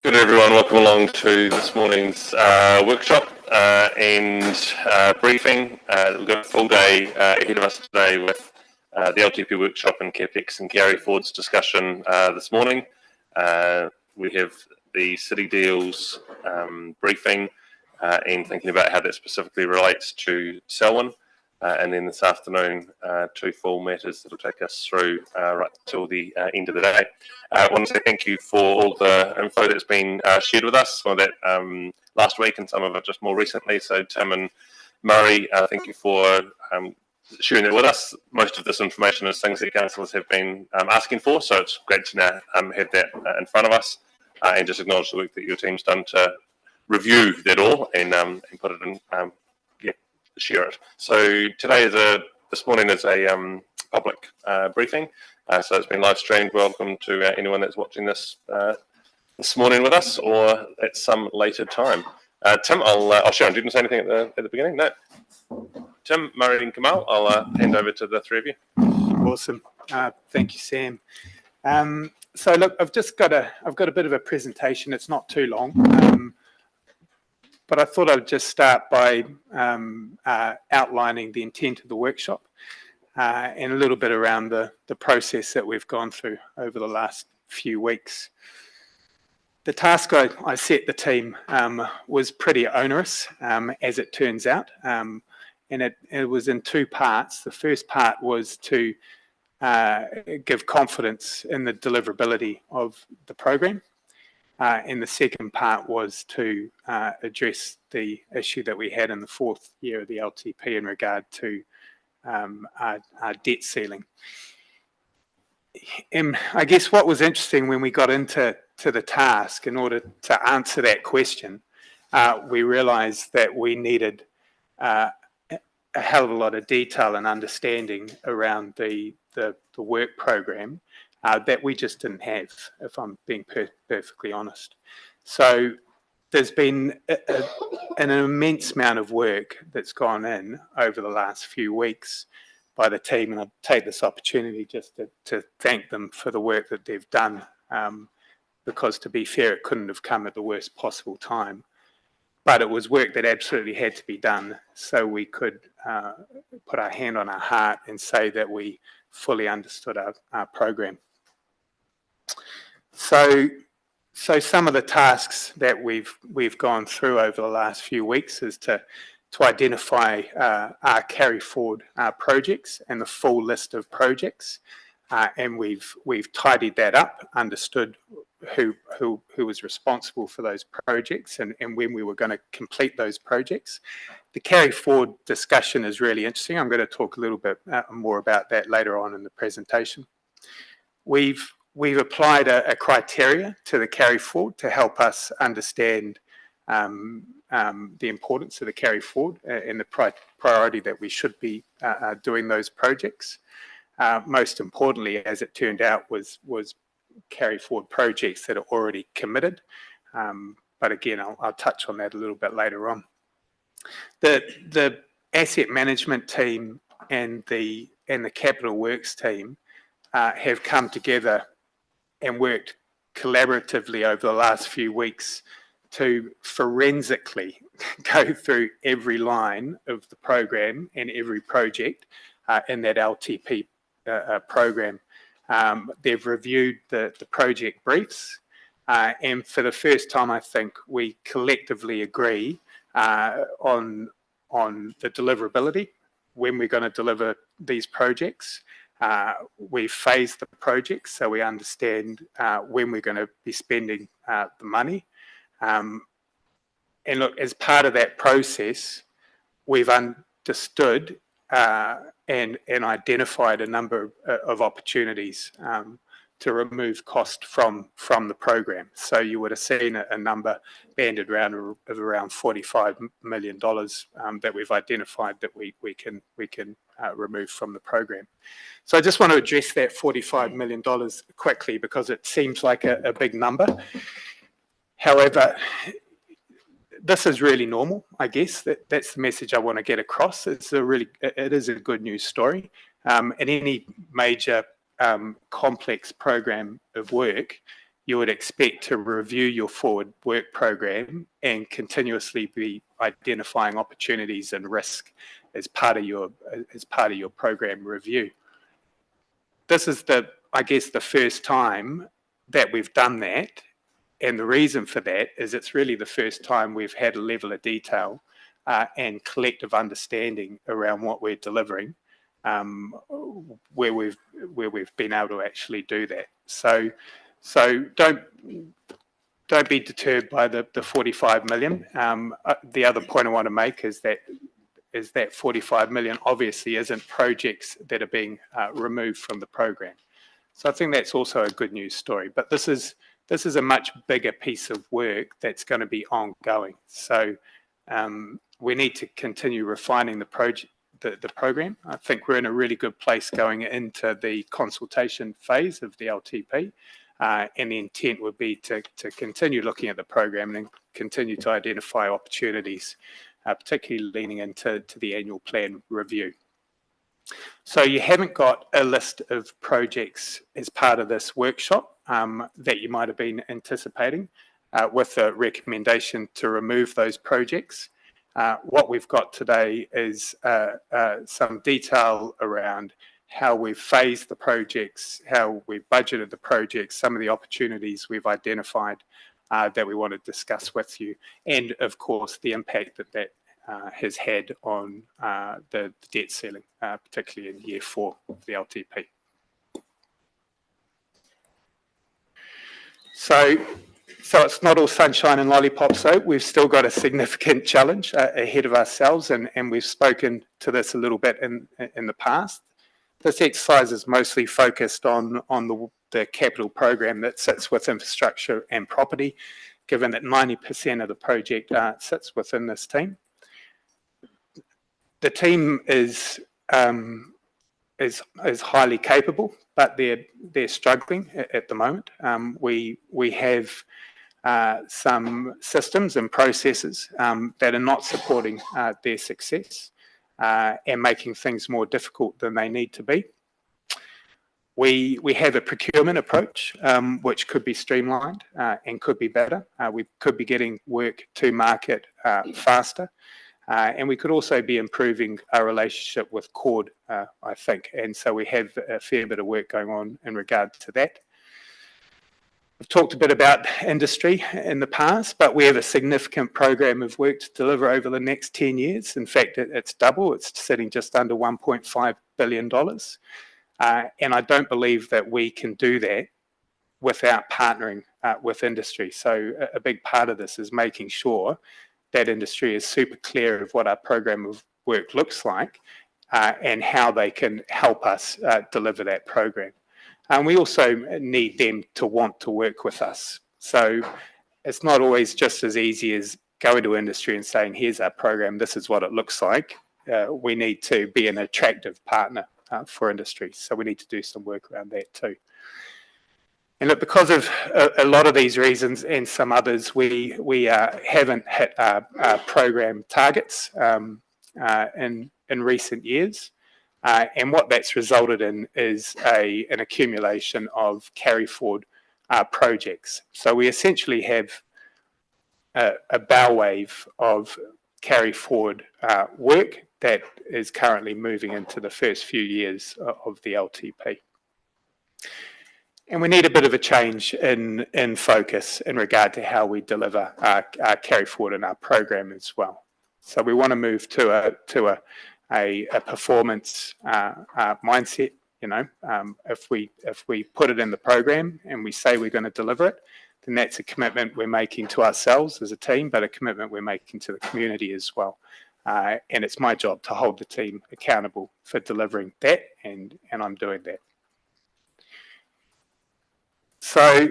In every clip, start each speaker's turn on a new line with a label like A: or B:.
A: Good everyone, welcome along to this morning's workshop and briefing. We've got a full day ahead of us today with the LTP workshop and CapEx and carry forwards discussion this morning. We have the City Deals briefing and thinking about how that specifically relates to Selwyn. And then this afternoon, two full matters that will take us through right till the end of the day. I want to say thank you for all the info that's been shared with us, some of that last week and some of it just more recently. So Tim and Murray, thank you for sharing that with us. Most of this information is things that councillors have been asking for, so it's great to now have that in front of us and just acknowledge the work that your team's done to review that all and put it in share it. So this morning is a public briefing, so it's been live streamed. Welcome to anyone that's watching this this morning with us, or at some later time. Tim, I'll share. Didn't say anything at the beginning. No. Tim, Murray, and Kamal, I'll hand over to the three of you.
B: Awesome. Thank you, Sam. So look, I've got a bit of a presentation. It's not too long. But I thought I'd just start by outlining the intent of the workshop and a little bit around the process that we've gone through over the last few weeks. The task I set the team was pretty onerous, as it turns out, and it was in two parts. The first part was to give confidence in the deliverability of the program. And the second part was to address the issue that we had in the fourth year of the LTP in regard to our debt ceiling. And I guess what was interesting when we got into the task, in order to answer that question, we realised that we needed a hell of a lot of detail and understanding around the work program that we just didn't have, if I'm being perfectly honest. So there's been an immense amount of work that's gone in over the last few weeks by the team, and I'll take this opportunity just to thank them for the work that they've done, because to be fair, it couldn't have come at the worst possible time. But it was work that absolutely had to be done so we could put our hand on our heart and say that we fully understood our program. So some of the tasks that we've gone through over the last few weeks is to identify our carry forward projects and the full list of projects, and we've tidied that up, understood who was responsible for those projects and when we were going to complete those projects. The carry forward discussion is really interesting. I'm going to talk a little bit more about that later on in the presentation. We've applied a criteria to the carry forward to help us understand the importance of the carry forward and the priority that we should be doing those projects. Most importantly, as it turned out, was carry forward projects that are already committed. But again, I'll touch on that a little bit later on. The asset management team and the capital works team have come together and worked collaboratively over the last few weeks to forensically go through every line of the program and every project in that LTP program. They've reviewed the project briefs, and for the first time, I think we collectively agree on the deliverability, when we're going to deliver these projects. We've phased the projects so we understand when we're going to be spending the money. And look, as part of that process, we've understood and identified a number of opportunities to remove cost from the program. So you would have seen a number banded around of around $45 million that we've identified that we can remove from the program. So I just want to address that $45 million quickly because it seems like a big number. However, this is really normal, I guess. That's the message I want to get across. It is a good news story. In any major complex program of work, you would expect to review your forward work program and continuously be identifying opportunities and risk as part of your program review. This is I guess the first time that we've done that, and the reason for that is it's really the first time we've had a level of detail and collective understanding around what we're delivering, where we've been able to actually do that. So don't be deterred by the 45 million. The other point I want to make is that 45 million obviously isn't projects that are being removed from the program. So I think that's also a good news story. But this is a much bigger piece of work that's going to be ongoing. So we need to continue refining the program. I think we're in a really good place going into the consultation phase of the LTP. And the intent would be to continue looking at the program and continue to identify opportunities, particularly leaning into the annual plan review. So you haven't got a list of projects as part of this workshop that you might have been anticipating with a recommendation to remove those projects. What we've got today is some detail around how we've phased the projects, how we've budgeted the projects, some of the opportunities we've identified that we want to discuss with you, and of course the impact that has had on the debt ceiling, particularly in year 4 of the LTP. So it's not all sunshine and lollipops, though. We've still got a significant challenge ahead of ourselves, and we've spoken to this a little bit in the past. This exercise is mostly focused on the capital program that sits with infrastructure and property, given that 90% of the project sits within this team. The team is highly capable, but they're struggling at the moment. We have some systems and processes that are not supporting their success and making things more difficult than they need to be. We have a procurement approach which could be streamlined and could be better. We could be getting work to market faster. And we could also be improving our relationship with CORD, I think. And so we have a fair bit of work going on in regard to that. We've talked a bit about industry in the past, but we have a significant program of work to deliver over the next 10 years. In fact, it's double. It's sitting just under $1.5 billion. And I don't believe that we can do that without partnering with industry. So a big part of this is making sure that industry is super clear of what our program of work looks like and how they can help us deliver that program. And we also need them to want to work with us. So it's not always just as easy as going to industry and saying, here's our program, this is what it looks like. We need to be an attractive partner for industry. So we need to do some work around that too. And look, because of a lot of these reasons and some others, we haven't hit our program targets in recent years. And what that's resulted in is an accumulation of carry forward projects. So we essentially have a bow wave of carry forward work that is currently moving into the first few years of the LTP. And we need a bit of a change in focus in regard to how we deliver our carry forward in our program as well. So we want to move to a performance mindset. You know, if we put it in the program and we say we're going to deliver it, then that's a commitment we're making to ourselves as a team, but a commitment we're making to the community as well. And it's my job to hold the team accountable for delivering that, and I'm doing that. So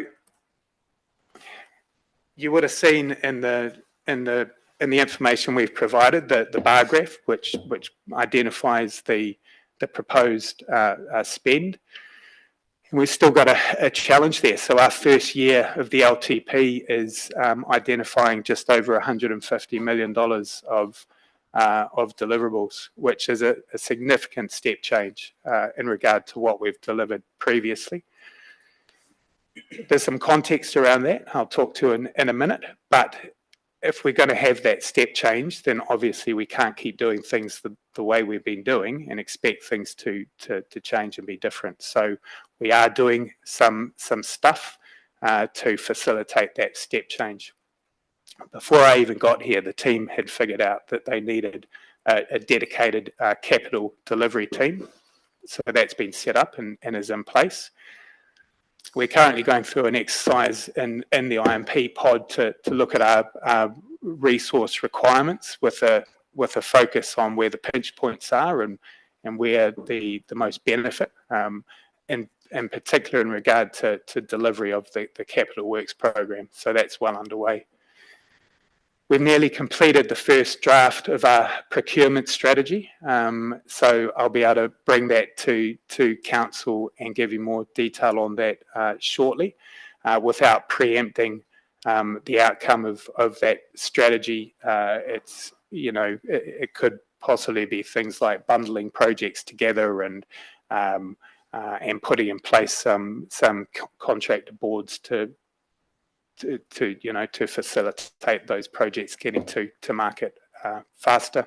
B: you would have seen in the information we've provided the bar graph, which identifies the proposed spend. And we've still got a challenge there. So our first year of the LTP is identifying just over $150 million of deliverables, which is a significant step change in regard to what we've delivered previously. There's some context around that I'll talk to in a minute, but if we're going to have that step change, then obviously we can't keep doing things the way we've been doing and expect things to change and be different. So we are doing some stuff to facilitate that step change. Before I even got here, the team had figured out that they needed a dedicated capital delivery team. So that's been set up and is in place. We're currently going through an exercise in the IMP pod to look at our resource requirements with a focus on where the pinch points are and where the most benefit, in particular in regard to delivery of the capital works program. So that's well underway. We've nearly completed the first draft of our procurement strategy, so I'll be able to bring that to council and give you more detail on that shortly, without preempting the outcome of that strategy. It's, you know, it could possibly be things like bundling projects together and putting in place some contractor boards to facilitate those projects getting to market faster.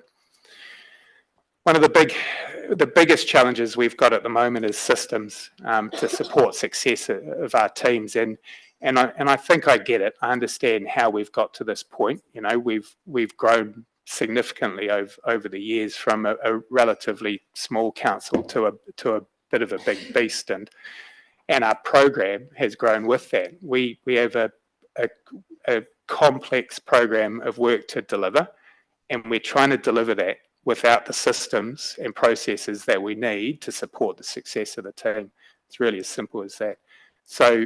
B: One of the biggest challenges we've got at the moment is systems to support success of our teams, and I think I get it. I understand how we've got to this point. You know, we've grown significantly over the years from a relatively small council to a bit of a big beast, and our program has grown with that. We have a complex program of work to deliver, and we're trying to deliver that without the systems and processes that we need to support the success of the team. It's really as simple as that. So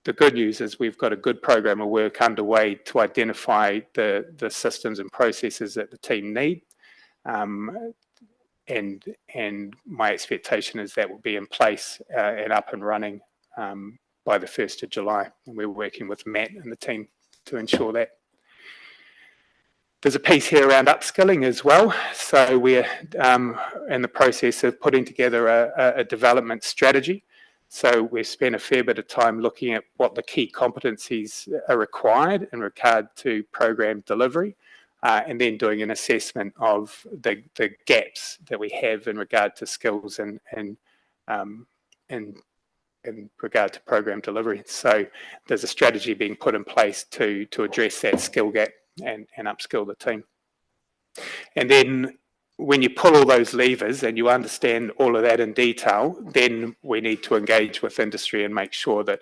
B: the good news is we've got a good program of work underway to identify the systems and processes that the team need, and my expectation is that will be in place and up and running by the 1st of July, and we're working with Matt and the team to ensure that. There's a piece here around upskilling as well. So we're in the process of putting together a development strategy. So we've spent a fair bit of time looking at what the key competencies are required in regard to program delivery, and then doing an assessment of the gaps that we have in regard to skills and in regard to program delivery. So there's a strategy being put in place to address that skill gap and upskill the team. And then when you pull all those levers and you understand all of that in detail, then we need to engage with industry and make sure that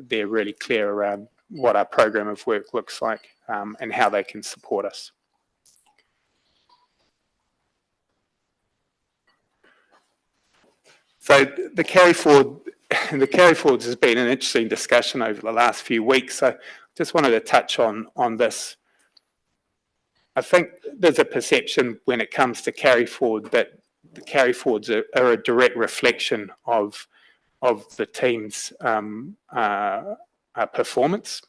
B: they're really clear around what our program of work looks like, and how they can support us. So the carry forwards has been an interesting discussion over the last few weeks. So just wanted to touch on this. I think there's a perception when it comes to carry forward that the carry forwards are a direct reflection of the team's performance.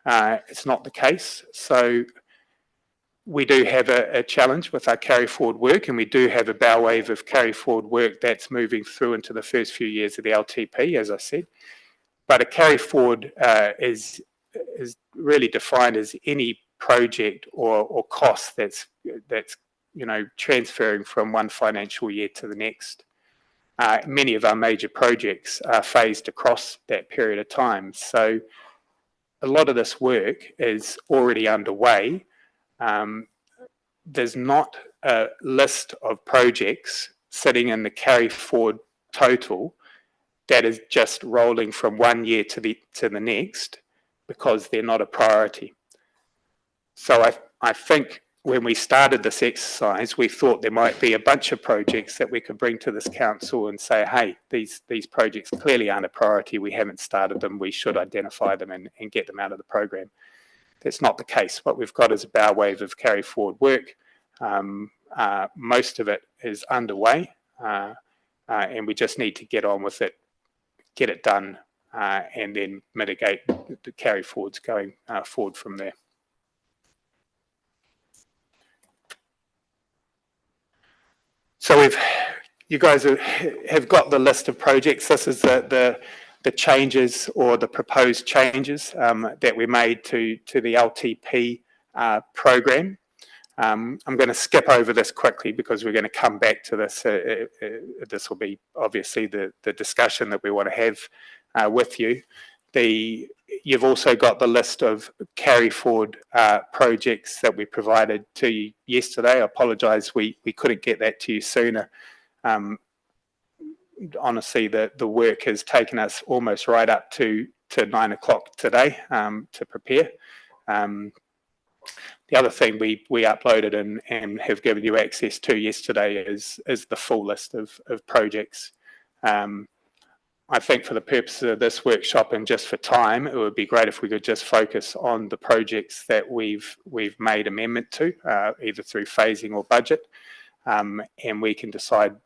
B: It's not the case. So we do have a challenge with our carry forward work, and we do have a bow wave of carry forward work that's moving through into the first few years of the LTP, as I said. But a carry forward is really defined as any project or cost that's transferring from one financial year to the next. Many of our major projects are phased across that period of time. So a lot of this work is already underway. There's not a list of projects sitting in the carry forward total that is just rolling from one year to the next, because they're not a priority. So I think when we started this exercise, we thought there might be a bunch of projects that we could bring to this council and say, hey, these projects clearly aren't a priority. We haven't started them. We should identify them and get them out of the program. That's not the case. What we've got is a bow wave of carry forward work. Most of it is underway, and we just need to get on with it, get it done, and then mitigate the carry forwards going forward from there. So you guys have got the list of projects. This is the changes or the proposed changes that we made to the LTP program. I'm going to skip over this quickly because we're going to come back to this. This will be obviously the discussion that we want to have with you. You've also got the list of carry forward projects that we provided to you yesterday. I apologise we couldn't get that to you sooner. Honestly, the work has taken us almost right up to 9 o'clock today to prepare. The other thing we uploaded and have given you access to yesterday is the full list of projects. I think for the purposes of this workshop and just for time, it would be great if we could just focus on the projects that we've made amendment to, either through phasing or budget, and we can decide,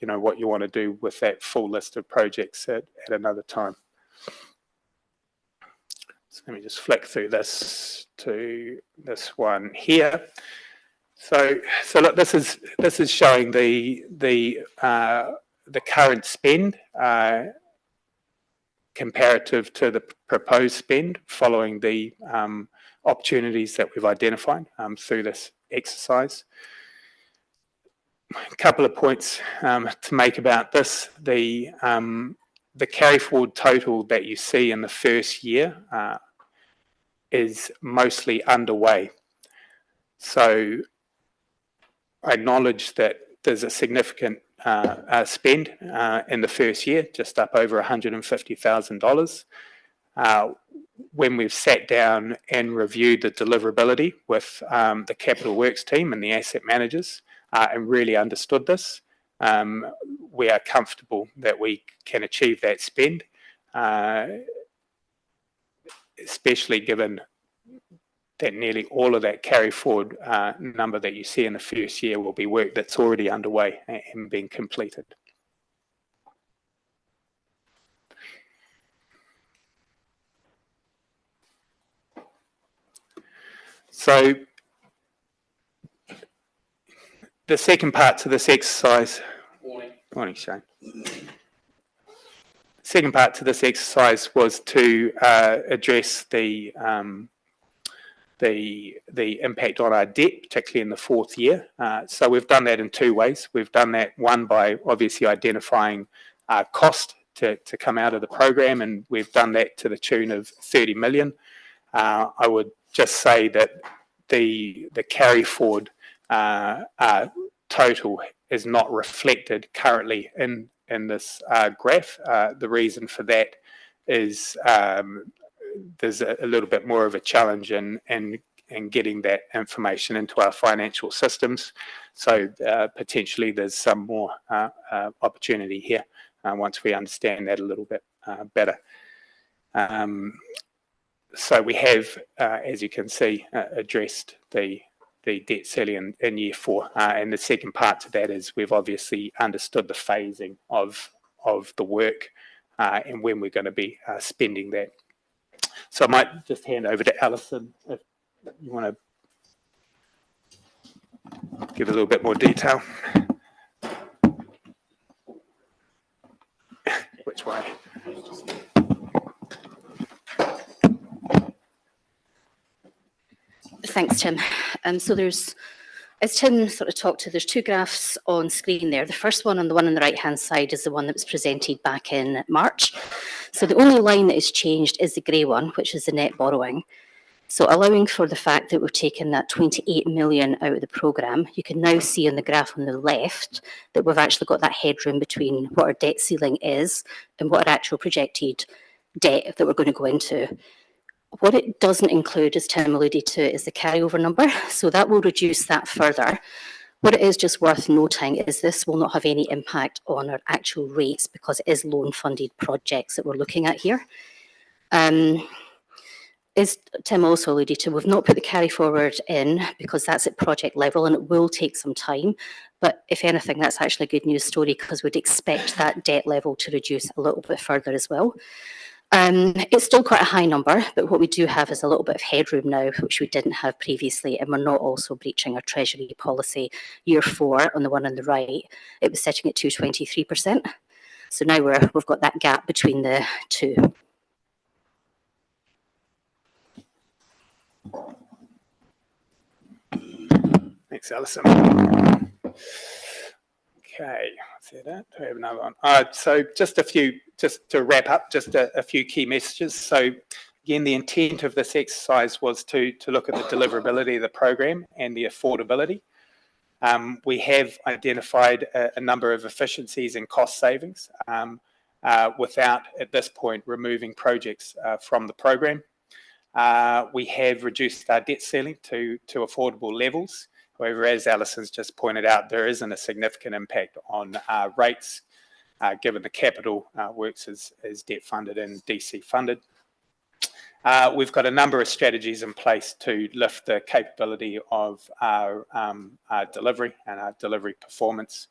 B: what you want to do with that full list of projects at another time. So let me just flick through this to this one here. So look, this is showing the current spend comparative to the proposed spend following the opportunities that we've identified through this exercise. A couple of points to make about this. The carry forward total that you see in the first year is mostly underway. So I acknowledge that there's a significant spend in the first year, just up over $150,000. When we've sat down and reviewed the deliverability with the capital works team and the asset managers and really understood this, we are comfortable that we can achieve that spend, especially given that nearly all of that carry forward number that you see in the first year will be work that's already underway and being completed. So the second part to this exercise. Morning, Shane. Second part to this exercise was to address the impact on our debt, particularly in the fourth year. So we've done that in two ways. We've done that, one, by obviously identifying cost to come out of the program, and we've done that to the tune of 30 million. I would just say that the carry forward total is not reflected currently in this graph. The reason for that is there's a little bit more of a challenge in getting that information into our financial systems. So potentially there's some more opportunity here once we understand that a little bit better. So we have, as you can see, addressed the debt ceiling in year 4. And the second part to that is we've obviously understood the phasing of the work and when we're going to be spending that. So I might just hand over to Alison if you want to give a little bit more detail. Which way?
C: Thanks, Tim. So there's, as Tim sort of talked to, there's two graphs on screen there. The first one, on the one on the right-hand side, is the one that was presented back in March. So the only line that is changed is the grey one, which is the net borrowing. So allowing for the fact that we've taken that 28 million out of the programme, you can now see on the graph on the left that we've actually got that headroom between what our debt ceiling is and what our actual projected debt that we're going to go into. What it doesn't include, as Tim alluded to, is the carryover number. So that will reduce that further. What it is just worth noting is this will not have any impact on our actual rates because it is loan-funded projects that we're looking at here. As Tim also alluded to, we've not put the carry forward in because that's at project level and it will take some time. But if anything, that's actually a good news story because we'd expect that debt level to reduce a little bit further as well. It's still quite a high number, but what we do have is a little bit of headroom now, which we didn't have previously, and we're not also breaching our Treasury policy. Year 4, on the one on the right, it was sitting at 223%. So now we've got that gap between the two.
B: Thanks, Alison. Okay, that's that. Do we have another one? So just to wrap up, just a few key messages. So again, the intent of this exercise was to look at the deliverability of the program and the affordability. We have identified a number of efficiencies and cost savings without, at this point, removing projects from the program. We have reduced our debt ceiling to affordable levels. However, as Alison's just pointed out, there isn't a significant impact on rates, given the capital works as debt funded and DC funded. We've got a number of strategies in place to lift the capability of our delivery and our delivery performance.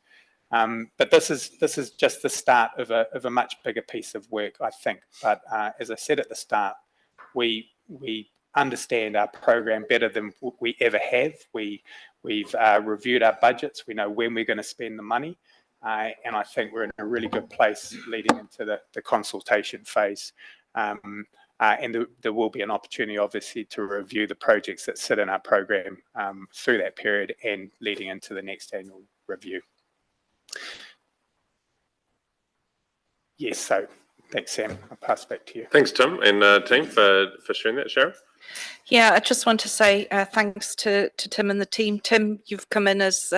B: But this is just the start of a much bigger piece of work, I think. But as I said at the start, we understand our program better than we ever have. We've reviewed our budgets. We know when we're going to spend the money. And I think we're in a really good place leading into the consultation phase. And there will be an opportunity, obviously, to review the projects that sit in our program through that period and leading into the next annual review. Yes, so thanks, Sam. I'll pass back to you.
A: Thanks, Tim and team for sharing that, Sharon.
D: Yeah, I just want to say thanks to Tim and the team. Tim, you've come in as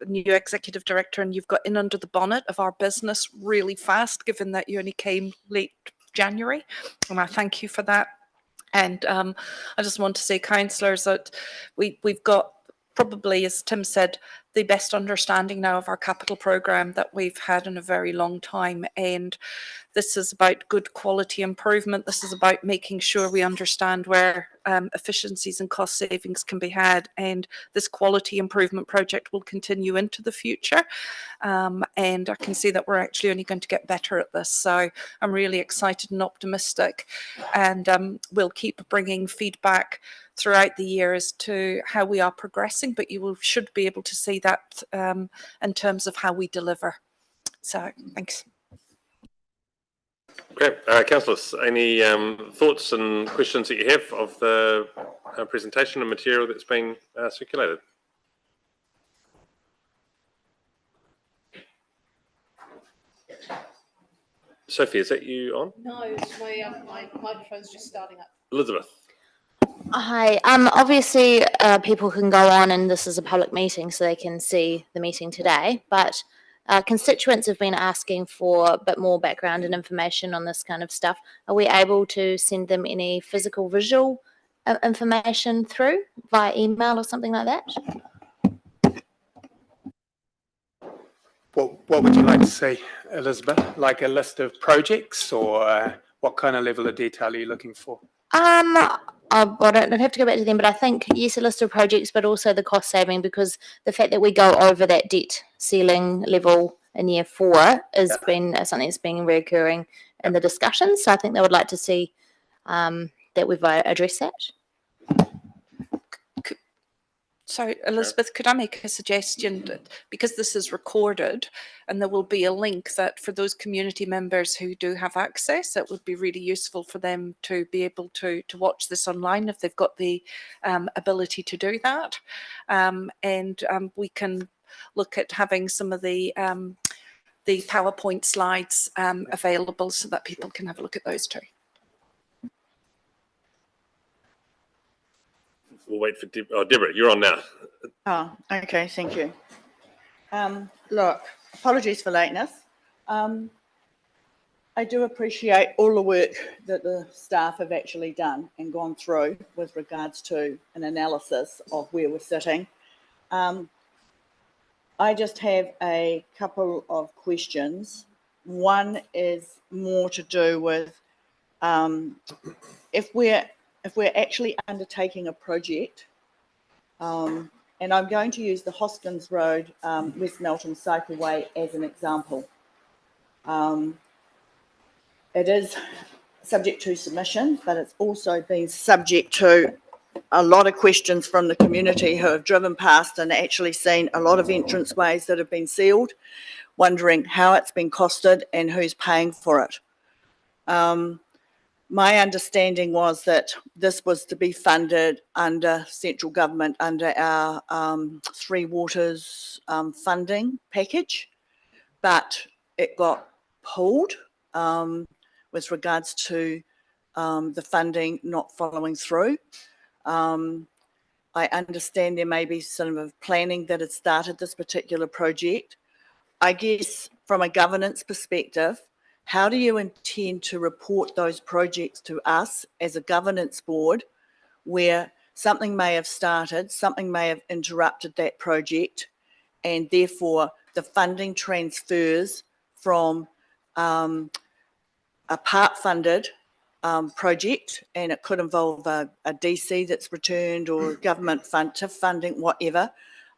D: new executive director and you've got in under the bonnet of our business really fast, given that you only came late January, and I thank you for that. And I just want to say, councillors, that we've got probably, as Tim said, the best understanding now of our capital programme that we've had in a very long time. And this is about good quality improvement. This is about making sure we understand where efficiencies and cost savings can be had. And this quality improvement project will continue into the future. And I can see that we're actually only going to get better at this. So I'm really excited and optimistic. And we'll keep bringing feedback throughout the year as to how we are progressing, but you should be able to see that in terms of how we deliver. So thanks.
A: Great. Councillors, any thoughts and questions that you have of the presentation and material that's been circulated? Sophie, is that you on?
E: No, my microphone's just starting up.
A: Elizabeth.
F: Hi. Obviously, people can go on, and this is a public meeting, so they can see the meeting today. But constituents have been asking for a bit more background and information on this kind of stuff. Are we able to send them any physical, visual information through via email or something like that?
B: What would you like to see, Elizabeth? Like a list of projects, or what kind of level of detail are you looking for?
F: I'd have to go back to them, but I think, yes, a list of projects, but also the cost saving, because the fact that we go over that debt ceiling level in year 4 has been something that's been recurring in the discussion. So I think they would like to see that we've addressed that.
D: So, Elizabeth, could I make a suggestion that, because this is recorded and there will be a link that for those community members who do have access, it would be really useful for them to be able to watch this online if they've got the ability to do that. And we can look at having some of the PowerPoint slides available so that people can have a look at those too.
A: We'll wait for Deborah. You're on now.
G: Oh, okay, thank you. Look, apologies for lateness. I do appreciate all the work that the staff have actually done and gone through with regards to an analysis of where we're sitting. I just have a couple of questions. One is more to do with if we're actually undertaking a project, and I'm going to use the Hoskins Road, West Melton Cycleway as an example. It is subject to submission, but it's also been subject to a lot of questions from the community who have driven past and actually seen a lot of entranceways that have been sealed. wondering how it's been costed and who's paying for it. My understanding was that this was to be funded under central government, under our Three Waters funding package, but it got pulled with regards to the funding not following through. I understand there may be some of planning that had started this particular project. I guess from a governance perspective, how do you intend to report those projects to us as a governance board where something may have started, something may have interrupted that project, and therefore the funding transfers from a part-funded project, and it could involve a DC that's returned or government fund to funding, whatever,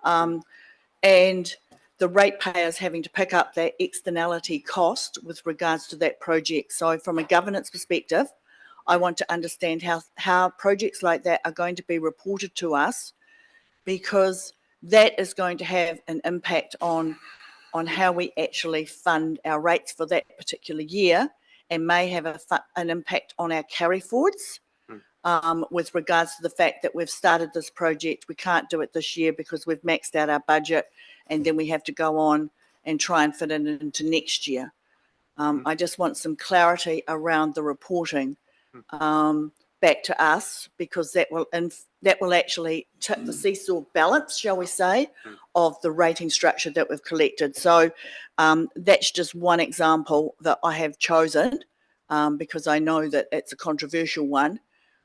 G: and the ratepayers having to pick up that externality cost with regards to that project. So from a governance perspective, I want to understand how projects like that are going to be reported to us, because that is going to have an impact on how we actually fund our rates for that particular year, and may have an impact on our carry forwards with regards to the fact that we've started this project. We can't do it this year because we've maxed out our budget, and then we have to go on and try and fit it into next year. I just want some clarity around the reporting back to us, because that will actually tip the seesaw balance, shall we say, of the rating structure that we've collected. So that's just one example that I have chosen because I know that it's a controversial one.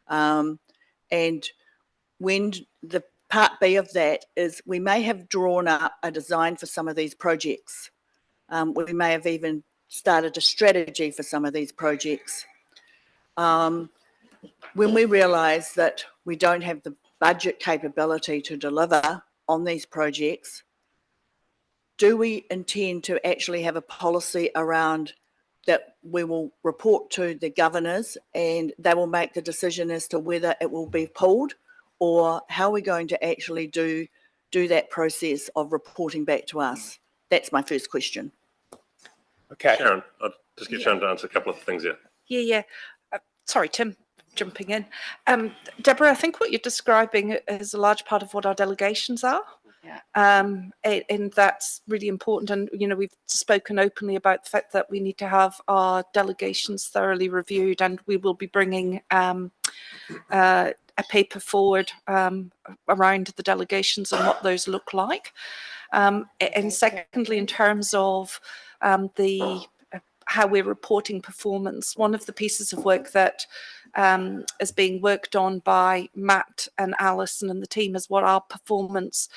G: And when the part B of that is, we may have drawn up a design for some of these projects. We may have even started a strategy for some of these projects. When we realise that we don't have the budget capability to deliver on these projects, do we intend to actually have a policy around that we will report to the governors and they will make the decision as to whether it will be pulled, or how are we going to actually do that process of reporting back to us? That's my first question.
B: Okay.
A: Sharon, I'll just get Sharon to answer a couple of things here.
D: Yeah. Sorry, Tim, jumping in. Deborah, I think what you're describing is a large part of what our delegations are.
E: Yeah.
D: And that's really important. And, we've spoken openly about the fact that we need to have our delegations thoroughly reviewed, and we will be bringing a paper forward around the delegations and what those look like. And secondly, in terms of how we're reporting performance, one of the pieces of work that is being worked on by Matt and Alison and the team is what our performance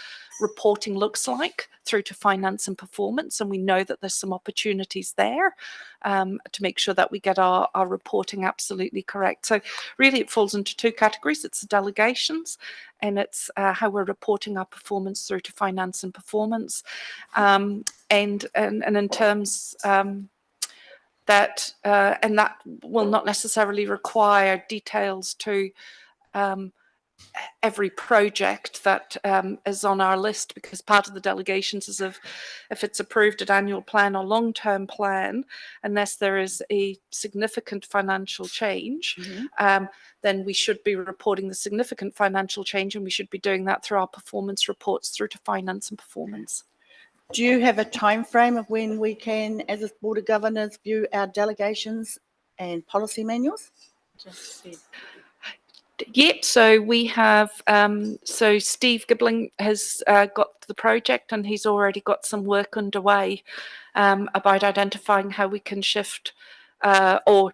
D: reporting looks like through to finance and performance. And we know that there's some opportunities there to make sure that we get our reporting absolutely correct. So really it falls into two categories. It's the delegations, and it's how we're reporting our performance through to finance and performance. And in terms that will not necessarily require details to every project that is on our list, because part of the delegations is if it's approved at annual plan or long-term plan, unless there is a significant financial change, then we should be reporting the significant financial change, and we should be doing that through our performance reports through to finance and performance.
G: Do you have a time frame of when we can, as a Board of Governors, view our delegations and policy manuals?
D: Yep, so we have, so Steve Gibbling has got the project, and he's already got some work underway about identifying how we can shift or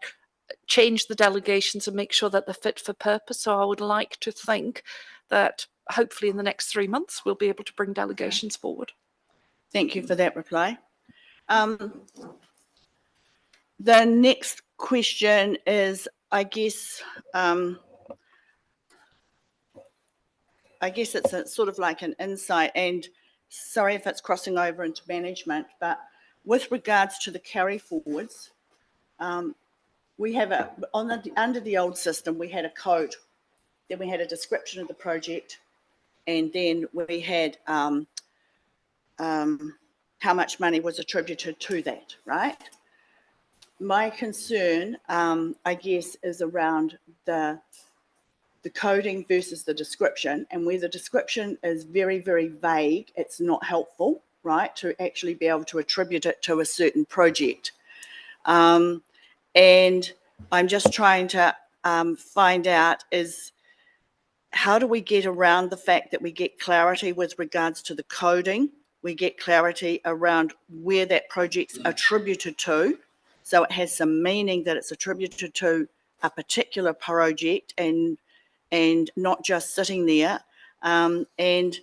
D: change the delegations and make sure that they're fit for purpose. So I would like to think that hopefully in the next 3 months we'll be able to bring delegations forward.
G: Thank you for that reply. The next question is, I guess it's a sort of like an insight, and sorry if it's crossing over into management, but with regards to the carry forwards, we have under the old system, we had a code, then we had a description of the project, and then we had how much money was attributed to that, right? My concern, I guess, is around the coding versus the description, and where the description is very, very vague, it's not helpful, right, to actually be able to attribute it to a certain project. And I'm just trying to find out is how do we get around the fact that we get clarity with regards to the coding, we get clarity around where that project's attributed to, so it has some meaning that it's attributed to a particular project and not just sitting there. And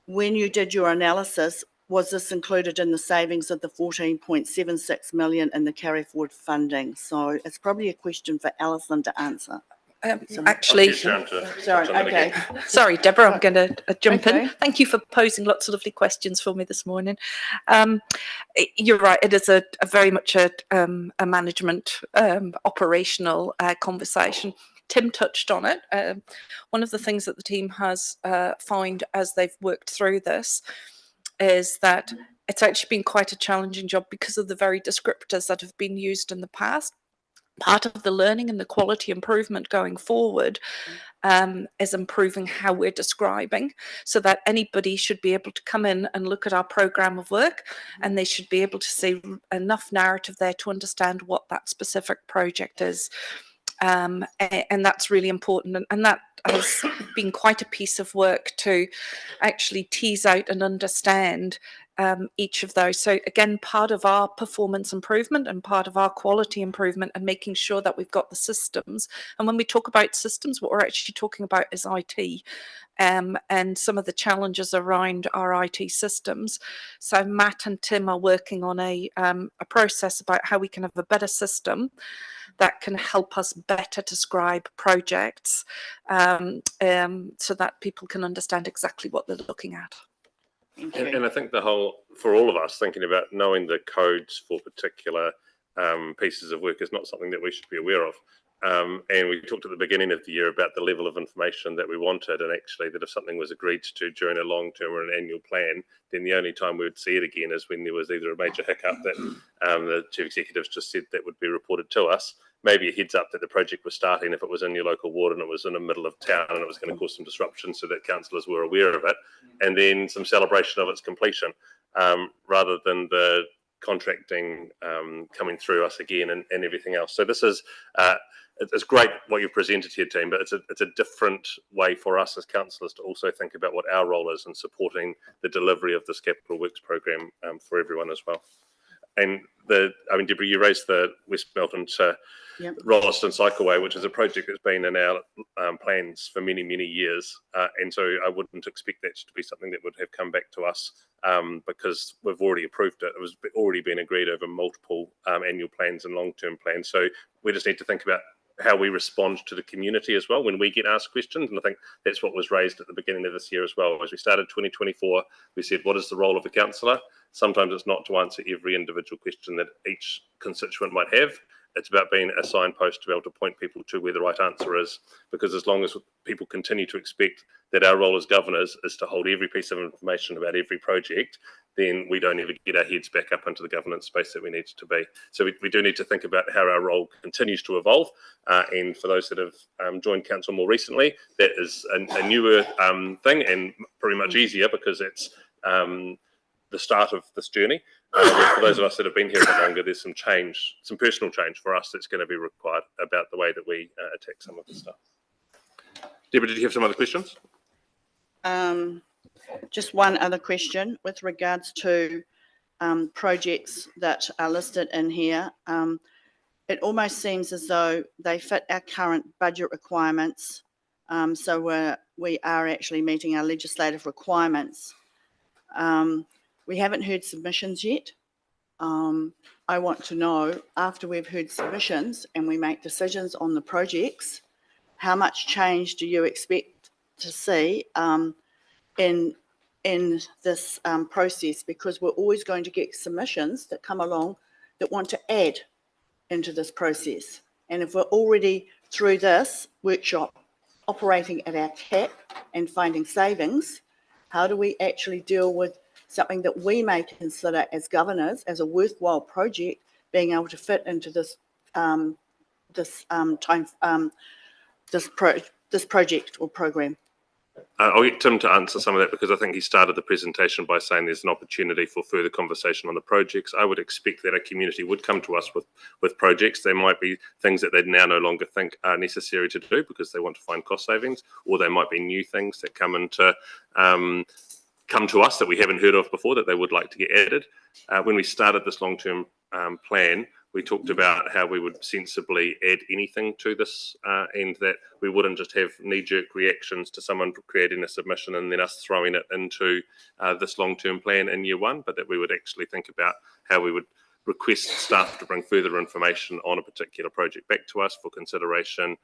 G: when you did your analysis, was this included in the savings of the 14.76 million in the carry forward funding? So it's probably a question for Alison to answer.
D: Actually,
G: Sorry, okay.
D: sorry, Deborah, I'm going to jump
G: Okay.
D: in. Thank you for posing lots of lovely questions for me this morning. You're right, it is a very much a management operational conversation. Tim touched on it. One of the things that the team has found as they've worked through this is that it's actually been quite a challenging job because of the very descriptors that have been used in the past. Part of the learning and the quality improvement going forward is improving how we're describing, so that anybody should be able to come in and look at our programme of work, and they should be able to see enough narrative there to understand what that specific project is. And that's really important, and that has been quite a piece of work to actually tease out and understand each of those. So again, part of our performance improvement and part of our quality improvement and making sure that we've got the systems. And when we talk about systems, what we're actually talking about is IT and some of the challenges around our IT systems. So Matt and Tim are working on a process about how we can have a better system that can help us better describe projects so that people can understand exactly what they're looking at.
A: And I think for all of us, thinking about knowing the codes for particular pieces of work is not something that we should be aware of. And we talked at the beginning of the year about the level of information that we wanted, and actually that if something was agreed to during a long-term or an annual plan, then the only time we would see it again is when there was either a major hiccup that the chief executives just said that would be reported to us, maybe a heads up that the project was starting if it was in your local ward and it was in the middle of town and it was going to cause some disruption so that councillors were aware of it, and then some celebration of its completion, rather than the contracting coming through us again and everything else. So this is it's great what you've presented here, team, but it's a different way for us as councillors to also think about what our role is in supporting the delivery of this capital works program for everyone as well. And Deborah, you raised the West Melton to Rolleston Cycleway, which is a project that's been in our plans for many, many years. And so I wouldn't expect that to be something that would have come back to us because we've already approved it. It was already been agreed over multiple annual plans and long-term plans. So we just need to think about how we respond to the community as well when we get asked questions. And I think that's what was raised at the beginning of this year as well. As we started 2024, we said, what is the role of a councillor? Sometimes it's not to answer every individual question that each constituent might have. It's about being a signpost to be able to point people to where the right answer is, because as long as people continue to expect that our role as governors is to hold every piece of information about every project, then we don't ever get our heads back up into the governance space that we need to be. So we do need to think about how our role continues to evolve. And for those that have joined council more recently, that is a newer thing and pretty much easier because it's the start of this journey. For those of us that have been here a bit longer, there's some change, some personal change for us that's going to be required about the way that we attack some of this stuff. Deborah, did you have some other questions?
G: Just one other question with regards to projects that are listed in here. It almost seems as though they fit our current budget requirements. So we are actually meeting our legislative requirements. We haven't heard submissions yet. I want to know, after we've heard submissions and we make decisions on the projects, how much change do you expect to see in this process? Because we're always going to get submissions that come along that want to add into this process. And if we're already through this workshop operating at our cap and finding savings, how do we actually deal with something that we may consider as governors as a worthwhile project being able to fit into this this project or program.
A: I'll get Tim to answer some of that because I think he started the presentation by saying there's an opportunity for further conversation on the projects. I would expect that a community would come to us with projects. There might be things that they now no longer think are necessary to do because they want to find cost savings, or there might be new things that come to us that we haven't heard of before that they would like to get added. When we started this long-term plan, we talked about how we would sensibly add anything to this and that we wouldn't just have knee-jerk reactions to someone creating a submission and then us throwing it into this long-term plan in year one, but that we would actually think about how we would request staff to bring further information on a particular project back to us for consideration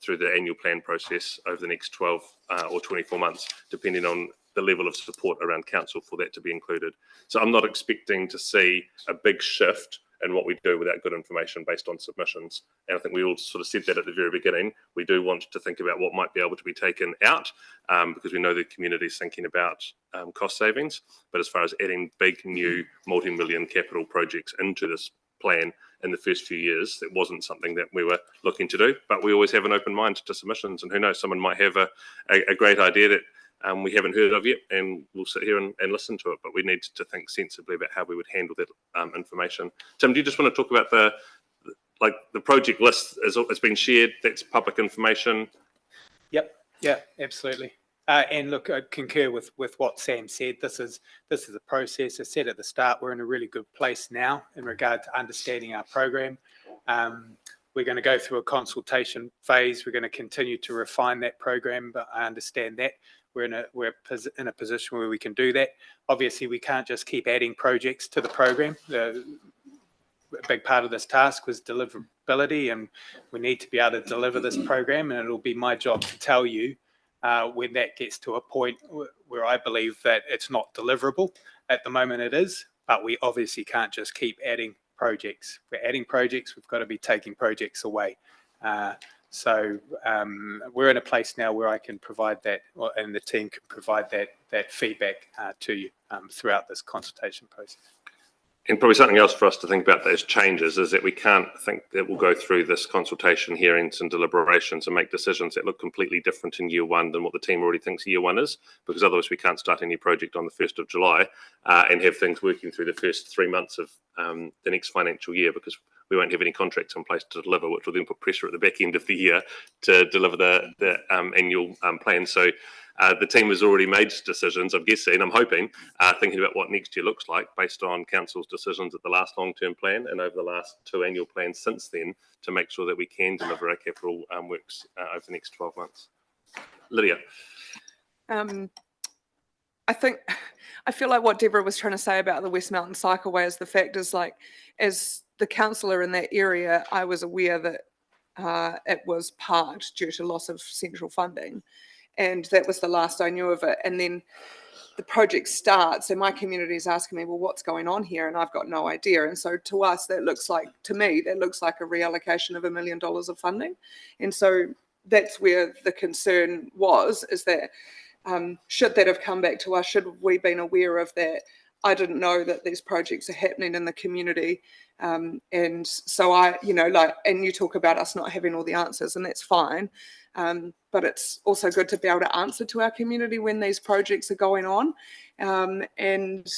A: through the annual plan process over the next 12 or 24 months, depending on the level of support around council for that to be included. So I'm not expecting to see a big shift in what we do without good information based on submissions. And I think we all sort of said that at the very beginning. We do want to think about what might be able to be taken out because we know the community is thinking about cost savings. But as far as adding big new multi-million capital projects into this plan in the first few years, it wasn't something that we were looking to do. But we always have an open mind to submissions, and who knows, someone might have a great idea that we haven't heard of yet, and we'll sit here and listen to it. But we need to think sensibly about how we would handle that information. Tim, do you just want to talk about the project list? It's been shared. That's public information.
B: Yep. Yeah. Absolutely. And look, I concur with what Sam said. This is a process. I said at the start, we're in a really good place now in regard to understanding our program. We're going to go through a consultation phase. We're going to continue to refine that program, but I understand that. We're in a position where we can do that. Obviously, we can't just keep adding projects to the program. A big part of this task was deliverability, and we need to be able to deliver this program, and it'll be my job to tell you when that gets to a point where I believe that it's not deliverable. At the moment it is, but we obviously can't just keep adding projects. We're adding projects, we've got to be taking projects away. So we're in a place now where I can provide that, and the team can provide that feedback to you throughout this consultation process.
A: And probably something else for us to think about those changes is that we can't think that we'll go through this consultation, hearings and deliberations and make decisions that look completely different in year one than what the team already thinks year one is, because otherwise we can't start any project on the 1st of July and have things working through the first 3 months of the next financial year, because we won't have any contracts in place to deliver, which will then put pressure at the back end of the year to deliver the annual plan. So the team has already made decisions, I'm guessing, I'm hoping, thinking about what next year looks like based on council's decisions at the last long-term plan and over the last 2 annual plans since then, to make sure that we can deliver our capital works over the next 12 months. Lydia.
H: I feel like what Deborah was trying to say about the West Mountain Cycleway is the fact is, like, as the councillor in that area, I was aware that it was parked due to loss of central funding. And that was the last I knew of it. And then the project starts and my community is asking me, well, what's going on here? And I've got no idea. And so to us, that looks like, to me, that looks like a reallocation of $1 million of funding. And so that's where the concern was, is that should that have come back to us? Should we have been aware of that? I didn't know that these projects are happening in the community. And so and you talk about us not having all the answers, and that's fine. But it's also good to be able to answer to our community when these projects are going on. And,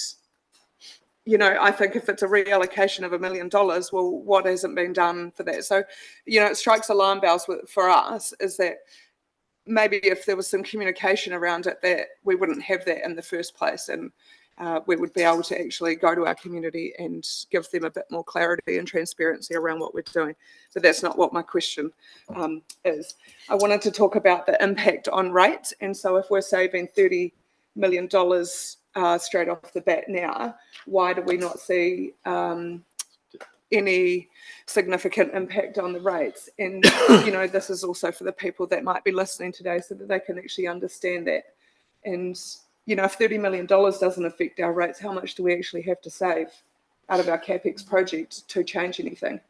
H: I think if it's a reallocation of $1 million, well, what hasn't been done for that? So, it strikes alarm bells for us, is that maybe if there was some communication around it, that we wouldn't have that in the first place. And we would be able to actually go to our community and give them a bit more clarity and transparency around what we're doing. But that's not what my question is. I wanted to talk about the impact on rates. And so if we're saving $30 million straight off the bat now, why do we not see any significant impact on the rates? And, this is also for the people that might be listening today so that they can actually understand that. And if $30 million doesn't affect our rates, how much do we actually have to save out of our CapEx project to change anything?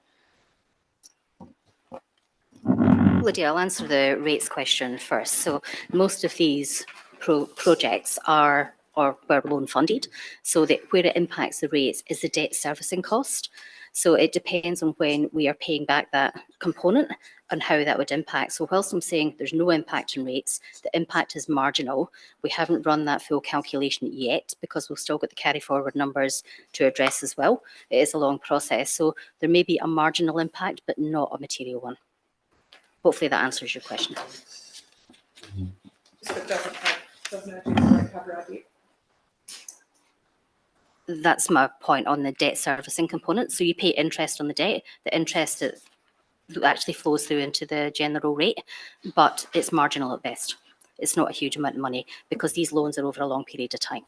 C: Lydia, I'll answer the rates question first. So most of these projects are or were loan funded. So that where it impacts the rates is the debt servicing cost. So it depends on when we are paying back that component and how that would impact. So whilst I'm saying there's no impact in rates, the impact is marginal. We haven't run that full calculation yet because we've still got the carry forward numbers to address as well. It is a long process. So there may be a marginal impact, but not a material one. Hopefully that answers your question.
H: So it doesn't actually cover our debt.
C: That's my point on the debt servicing component. So you pay interest on the debt. The interest actually flows through into the general rate, but it's marginal at best. It's not a huge amount of money because these loans are over a long period of time.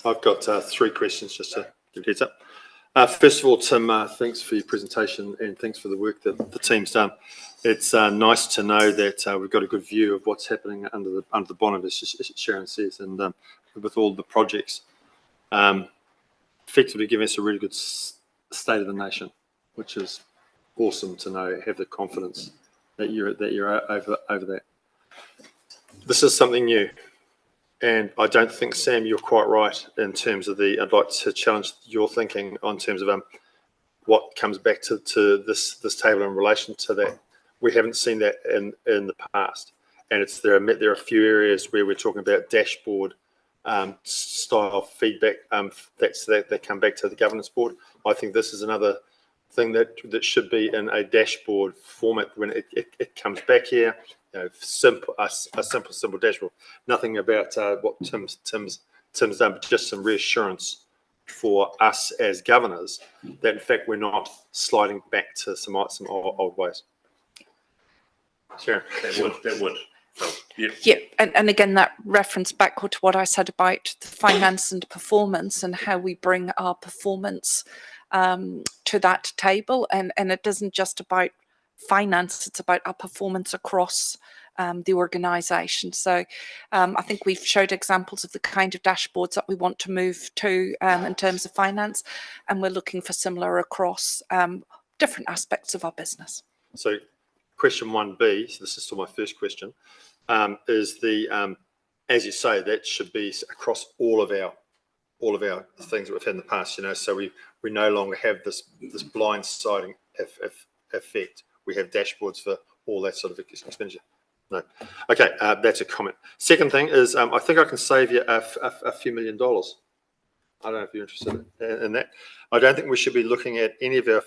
I: I've got 3 questions just to give a heads up. First of all, Tim, thanks for your presentation and thanks for the work that the team's done. It's nice to know that we've got a good view of what's happening under the bonnet, as Sharon says, and with all the projects, effectively giving us a really good state of the nation, which is awesome to know. Have the confidence that you're over that. This is something new. And I don't think, Sam, you're quite right in terms of I'd like to challenge your thinking on terms of what comes back to this table in relation to that. We haven't seen that in the past. And there are a few areas where we're talking about dashboard style feedback that come back to the governance board. I think this is another thing that should be in a dashboard format when it comes back here. You know, a simple dashboard. Nothing about what Tim's done, but just some reassurance for us as governors that in fact we're not sliding back to some old ways. Sure, that would. So,
D: Yeah, and again, that reference back to what I said about the finance and performance and how we bring our performance to that table. And it isn't just about finance, it's about our performance across the organisation. So I think we've showed examples of the kind of dashboards that we want to move to in terms of finance, and we're looking for similar across different aspects of our business.
I: So question 1B, so this is still my first question, is as you say, that should be across all of our things that we've had in the past, so we no longer have this blindsiding effect. We have dashboards for all that sort of expenditure. No. Okay, that's a comment. Second thing is, I think I can save you a few $1 million. I don't know if you're interested in that. I don't think we should be looking at any of our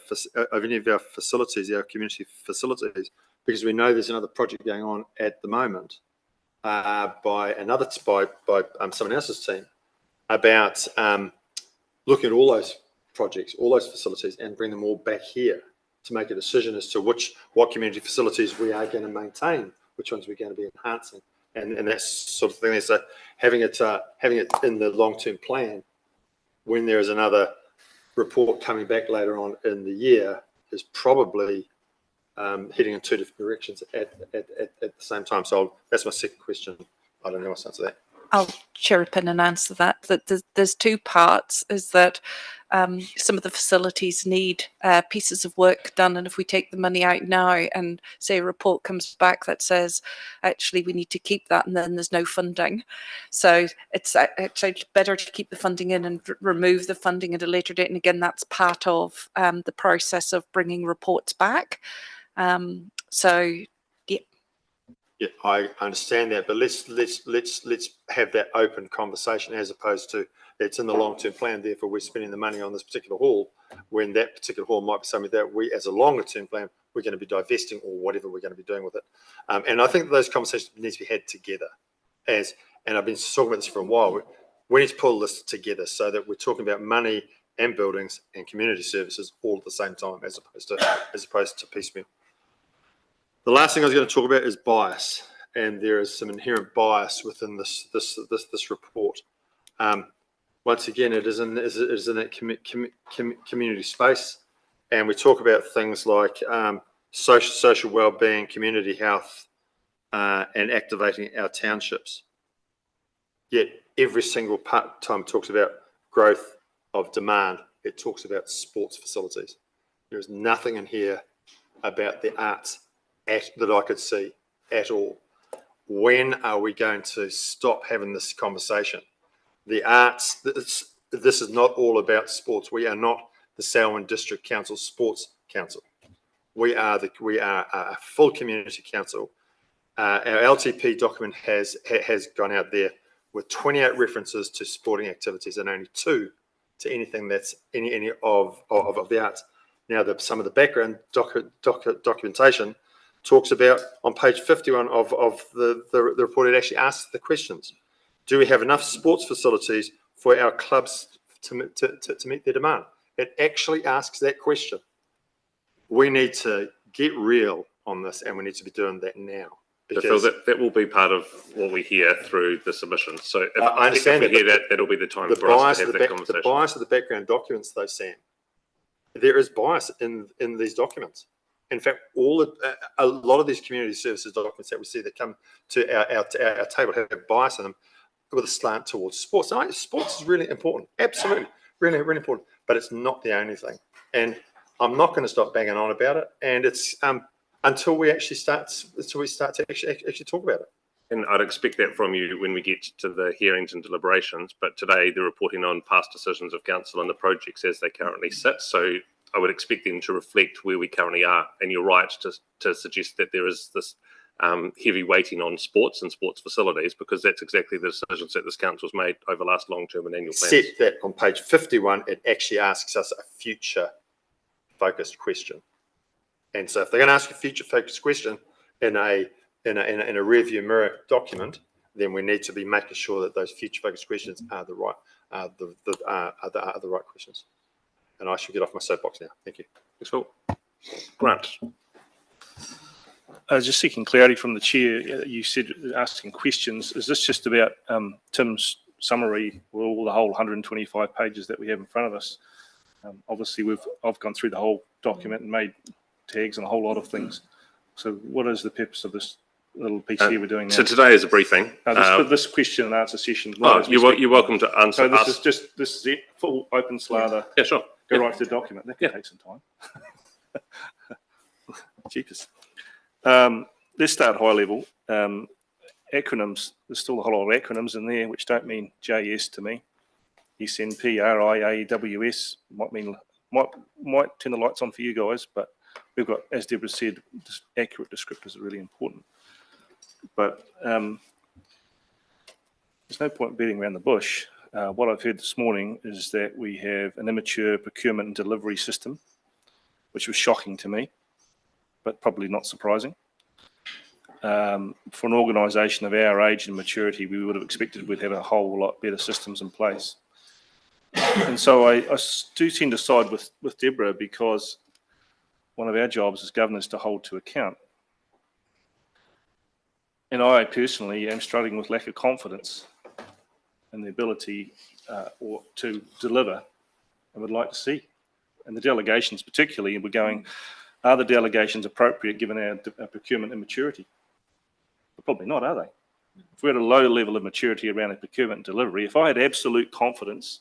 I: facilities, our community facilities, because we know there's another project going on at the moment by someone else's team about looking at all those projects, all those facilities, and bring them all back here to make a decision as to what community facilities we are going to maintain, which ones we're going to be enhancing, and that sort of thing. So having it in the long-term plan when there is another report coming back later on in the year is probably heading in 2 different directions at the same time. So that's my second question. I don't know what's the answer to that.
D: I'll chirp in and answer that. There's 2 parts. Is that some of the facilities need pieces of work done, and if we take the money out now and say a report comes back that says actually we need to keep that, and then there's no funding, so it's actually better to keep the funding in and remove the funding at a later date. And again, that's part of the process of bringing reports back. So
I: yeah, I understand that, but let's have that open conversation as opposed to it's in the long-term plan, therefore we're spending the money on this particular hall, when that particular hall might be something that we, as a longer-term plan, we're going to be divesting or whatever we're going to be doing with it. And I think those conversations need to be had together. And I've been talking about this for a while. We need to pull this together so that we're talking about money and buildings and community services all at the same time, as opposed to piecemeal. The last thing I was going to talk about is bias, and there is some inherent bias within this report. Once again, it is in that community space, and we talk about things like social well-being, community health, and activating our townships. Yet every single time it talks about growth of demand, it talks about sports facilities. There is nothing in here about the arts that I could see at all. when are we going to stop having this conversation? The arts, this is not all about sports. We are not the Selwyn District Council Sports Council. We are a full community council. Our LTP document has gone out there with 28 references to sporting activities and only 2 to anything that's any of the arts. Now, some of the background documentation talks about on page 51 of the report. It actually asks the questions: do we have enough sports facilities for our clubs to meet their demand? It actually asks that question. We need to get real on this, and we need to be doing that now.
A: Because that will be part of what we hear through the submission. So if,
I: I understand
A: if we hear that, that'll be the time for us to have that conversation.
I: The bias of the background documents, though, Sam, there is bias in these documents. In fact, a lot of these community services documents that we see that come to our table have bias in them with a slant towards sports. Now, sports is really important, absolutely, really, really important, but it's not the only thing. And I'm not going to stop banging on about it. And it's until we start to actually talk about it.
A: And I'd expect that from you when we get to the hearings and deliberations. But today they're reporting on past decisions of council and the projects as they currently sit. So I would expect them to reflect where we currently are. And you're right to suggest that there is this heavy weighting on sports and sports facilities, because that's exactly the decisions that this council's made over the last long-term and annual plans.
I: Except that on page 51, it actually asks us a future-focused question. And so if they're going to ask a future-focused question in a rearview mirror document, then we need to be making sure that those future-focused questions are the right questions. And I should get off my soapbox now. Thank you.
A: Thanks, Phil. Grant.
J: Just seeking clarity from the chair. You said asking questions. Is this just about Tim's summary or all the whole 125 pages that we have in front of us? Obviously, I've gone through the whole document and made tags on a whole lot of things. So what is the purpose of this little piece here we're doing now?
A: So today is a briefing.
J: This question and answer session.
A: You're welcome to answer.
J: So this is it, full open slather.
A: Yeah, sure.
J: Go right to the document. That can take some time. Cheapest. Let's start high level. Acronyms. There's still a whole lot of acronyms in there which don't mean JS to me. SNP, RIAWS might turn the lights on for you guys, but we've got, as Deborah said, accurate descriptors are really important. But there's no point beating around the bush. What I've heard this morning is that we have an immature procurement and delivery system, which was shocking to me, but probably not surprising. For an organisation of our age and maturity, we would have expected we'd have a whole lot better systems in place. And so I do tend to side with Deborah, because one of our jobs as governors to hold to account. And I personally am struggling with lack of confidence in the ability or to deliver, and would like to see. And the delegations particularly, and we're going, are the delegations appropriate given our procurement immaturity? But probably not, are they? If we're at a low level of maturity around our procurement and delivery, if I had absolute confidence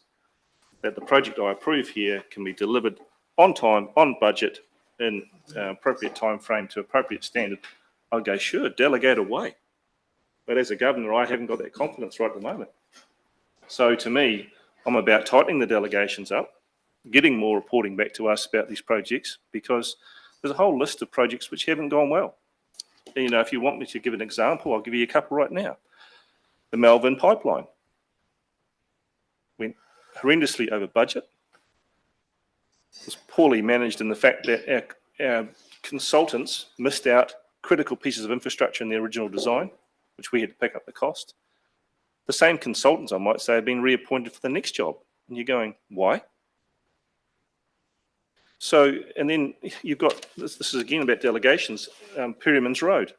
J: that the project I approve here can be delivered on time, on budget, in appropriate time frame to appropriate standard, I'd go, sure, delegate away. But as a governor, I haven't got that confidence right at the moment. So to me, I'm about tightening the delegations up, getting more reporting back to us about these projects, because there's a whole list of projects which haven't gone well. You know, if you want me to give an example, I'll give you a couple right now. The Melbourne pipeline went horrendously over budget. It was poorly managed in the fact that our consultants missed out critical pieces of infrastructure in the original design, which we had to pick up the cost. The same consultants, I might say, have been reappointed for the next job. And you're going, why? So, and then you've got, this is again about delegations, Perryman's Road.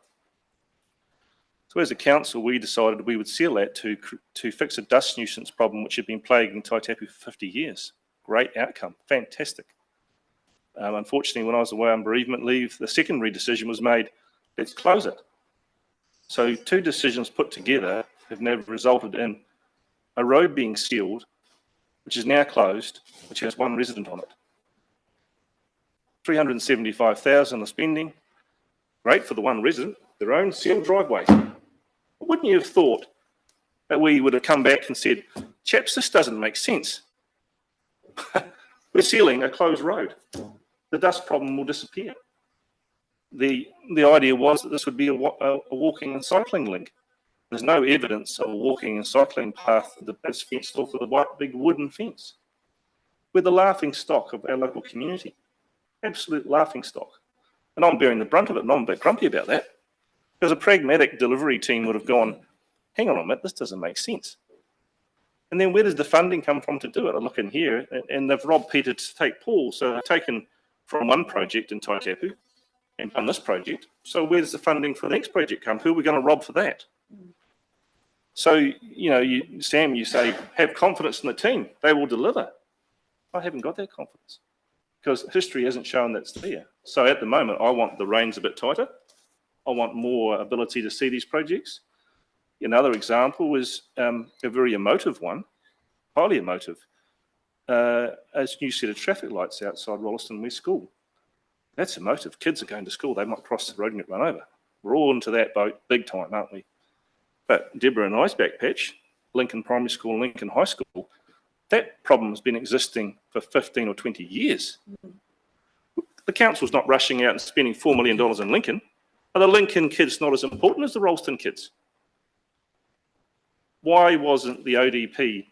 J: So as a council, we decided we would seal that to fix a dust nuisance problem which had been plaguing Taitapu for 50 years. Great outcome, fantastic. Unfortunately, when I was away on bereavement leave, the secondary decision was made, let's close it. So 2 decisions put together have now resulted in a road being sealed, which is now closed, which has 1 resident on it. 375,000 of spending, great for the 1 resident, their own sealed driveway. Wouldn't you have thought that we would have come back and said, chaps, this doesn't make sense. We're sealing a closed road. The dust problem will disappear. The idea was that this would be a walking and cycling link. There's no evidence of a walking and cycling path that's fenced off with a big wooden fence. We're the laughing stock of our local community. Absolute laughing stock. And I'm bearing the brunt of it, and I'm a bit grumpy about that. Because a pragmatic delivery team would have gone, hang on a minute, this doesn't make sense. And then where does the funding come from to do it? I look in here, and they've robbed Peter to take Paul. So they've taken from one project in Taitapu and done this project. So where does the funding for the next project come? Who are we going to rob for that? So, you know, Sam, you say, have confidence in the team. They will deliver. I haven't got that confidence because history hasn't shown that's there. So at the moment, I want the reins a bit tighter. I want more ability to see these projects. Another example is a very emotive one, highly emotive, a new set of traffic lights outside Rolleston West School. That's emotive. Kids are going to school. They might cross the road and get run over. We're all into that boat big time, aren't we? But Deborah and I's back patch, Lincoln Primary School and Lincoln High School, that problem has been existing for 15 or 20 years. The council's not rushing out and spending $4 million in Lincoln. Are the Lincoln kids not as important as the Rolleston kids? Why wasn't the ODP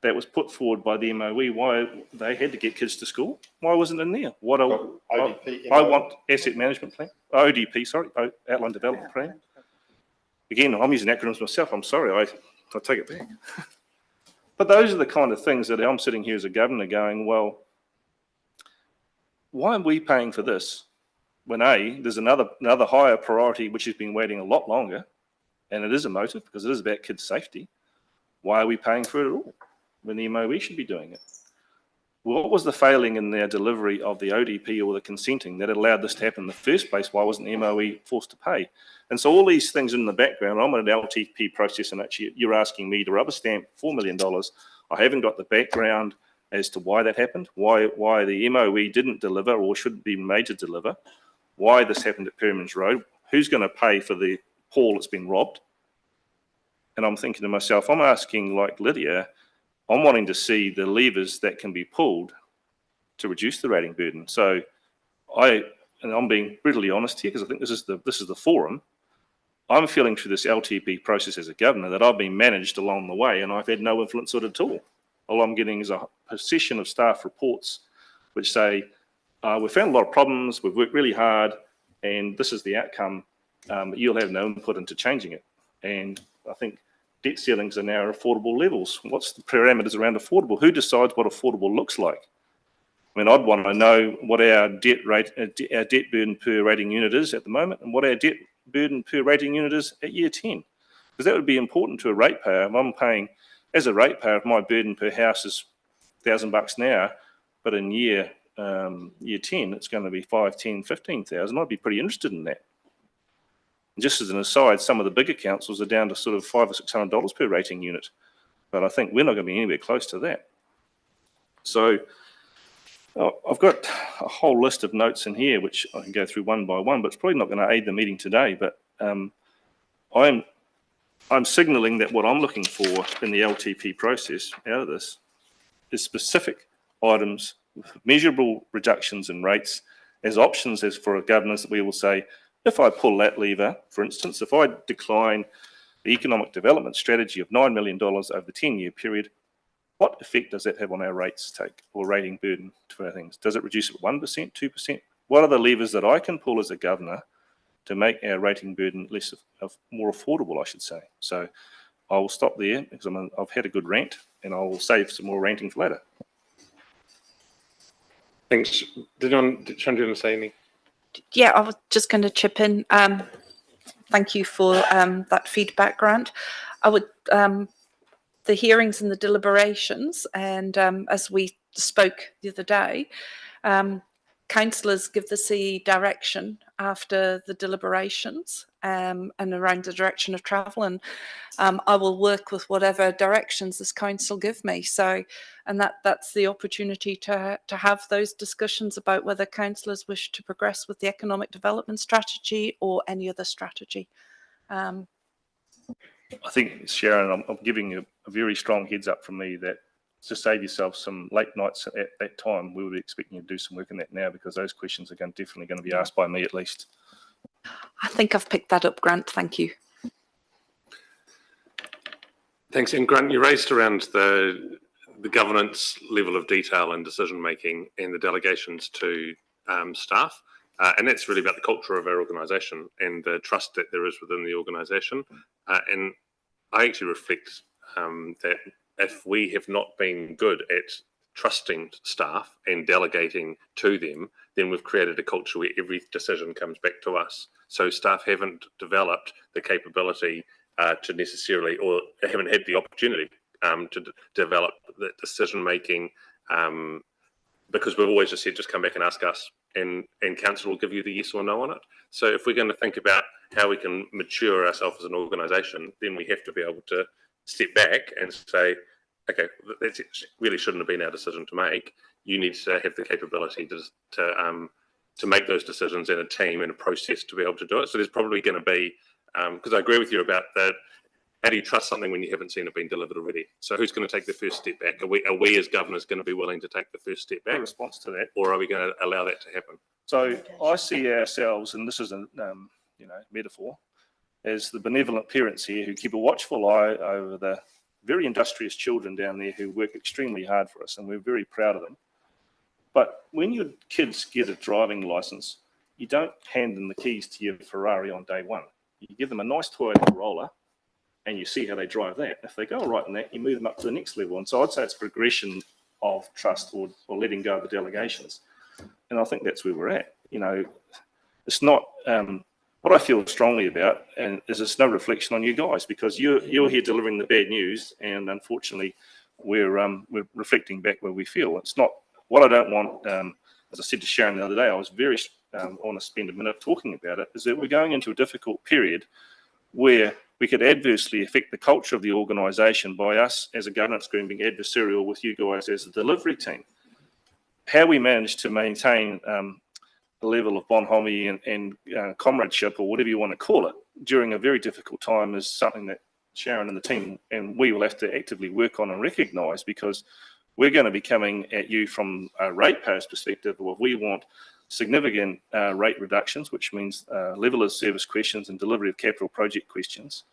J: that was put forward by the MOE, why they had to get kids to school? Why wasn't it in there? I want asset management plan, ODP, sorry, outline development plan. Again, I'm using acronyms myself. I'm sorry, I take it back. But those are the kind of things that I'm sitting here as a governor going, well, why are we paying for this when there's another higher priority which has been waiting a lot longer, and it is emotive because it is about kids' safety. Why are we paying for it at all when the MOE should be doing it? What was the failing in their delivery of the ODP or the consenting that allowed this to happen in the first place? Why wasn't the MOE forced to pay? And so all these things in the background, I'm in an LTP process, and actually you're asking me to rubber stamp $4 million. I haven't got the background as to why that happened, why the MOE didn't deliver or shouldn't be made to deliver, why this happened at Perriman's Road, who's going to pay for the Paul that's been robbed. And I'm thinking to myself, I'm asking like Lydia, I'm wanting to see the levers that can be pulled to reduce the rating burden. So I'm being brutally honest here because I think this is the forum. I'm feeling through this LTP process as a governor that I've been managed along the way and I've had no influence on it at all. All I'm getting is a procession of staff reports which say, we've found a lot of problems, we've worked really hard, and this is the outcome. You'll have no input into changing it. And I think debt ceilings are now at affordable levels. What's the parameters around affordable? Who decides what affordable looks like? I mean, I'd want to know what our debt burden per rating unit is at the moment and what our debt burden per rating unit is at year 10. Because that would be important to a ratepayer. If I'm paying, as a ratepayer, if my burden per house is $1,000 now, but in year 10, it's going to be 5, 10, 15,000. I'd be pretty interested in that. Just as an aside, some of the bigger councils are down to sort of $500 or $600 per rating unit, but I think we're not going to be anywhere close to that. So I've got a whole list of notes in here, which I can go through one by one, but it's probably not going to aid the meeting today. But I'm signalling that what I'm looking for in the LTP process out of this is specific items with measurable reductions in rates as options as for governors that we will say, if I pull that lever, for instance, if I decline the economic development strategy of $9 million over the 10-year period, what effect does that have on our rates take or rating burden to our things? Does it reduce it 1%, 2%? What are the levers that I can pull as a governor to make our rating burden more affordable, I should say? So I will stop there because I've had a good rant and I will save some more ranting for later.
B: Thanks. Did you want to say anything?
D: Yeah, I was just going to chip in. Thank you for that feedback, Grant. I would the hearings and the deliberations, and as we spoke the other day, councillors give the CE direction after the deliberations and around the direction of travel, and I will work with whatever directions this council give me. So, and that's the opportunity to have those discussions about whether councillors wish to progress with the economic development strategy or any other strategy.
J: I think, Sharon, I'm giving you a very strong heads up from me that to save yourself some late nights at that time, we would be expecting you to do some work in that now, because those questions are definitely going to be asked by me at least.
D: I think I've picked that up, Grant. Thank you.
A: Thanks. And Grant, you raised around the governance level of detail and decision making and the delegations to staff. And that's really about the culture of our organisation and the trust that there is within the organisation. And I actually reflect that if we have not been good at trusting staff and delegating to them, then we've created a culture where every decision comes back to us. So staff haven't developed the capability to necessarily, or haven't had the opportunity to develop the decision making, because we've always just said, just come back and ask us, and council will give you the yes or no on it. So if we're going to think about how we can mature ourselves as an organisation, then we have to be able to step back and say, okay, that really shouldn't have been our decision to make. You need to have the capability to make those decisions in a team and a process to be able to do it. So there's probably going to be, because I agree with you about that, how do you trust something when you haven't seen it being delivered already? So who's going to take the first step back? Are we as governors going to be willing to take the first step back?
J: In response to that,
A: or are we going to allow that to happen?
J: So I see ourselves, and this is a metaphor, as the benevolent parents here who keep a watchful eye over the very industrious children down there who work extremely hard for us, and we're very proud of them. But when your kids get a driving license, you don't hand them the keys to your Ferrari on day one. You give them a nice Toyota Corolla, and you see how they drive that. If they go all right in that, you move them up to the next level. And so I'd say it's progression of trust or letting go of the delegations. And I think that's where we're at. It's not what I feel strongly about, and is it's no reflection on you guys, because you're here delivering the bad news, and unfortunately we're reflecting back where we feel. It's not what I don't want. As I said to Sharon the other day, I was very I want to spend a minute talking about it, is that we're going into a difficult period where we could adversely affect the culture of the organisation by us as a governance group being adversarial with you guys as a delivery team. How we manage to maintain a level of bonhomie and comradeship, or whatever you want to call it, during a very difficult time is something that Sharon and the team and we will have to actively work on and recognise, because we're going to be coming at you from a ratepayer's perspective. Well, we want significant rate reductions, which means level of service questions and delivery of capital project questions.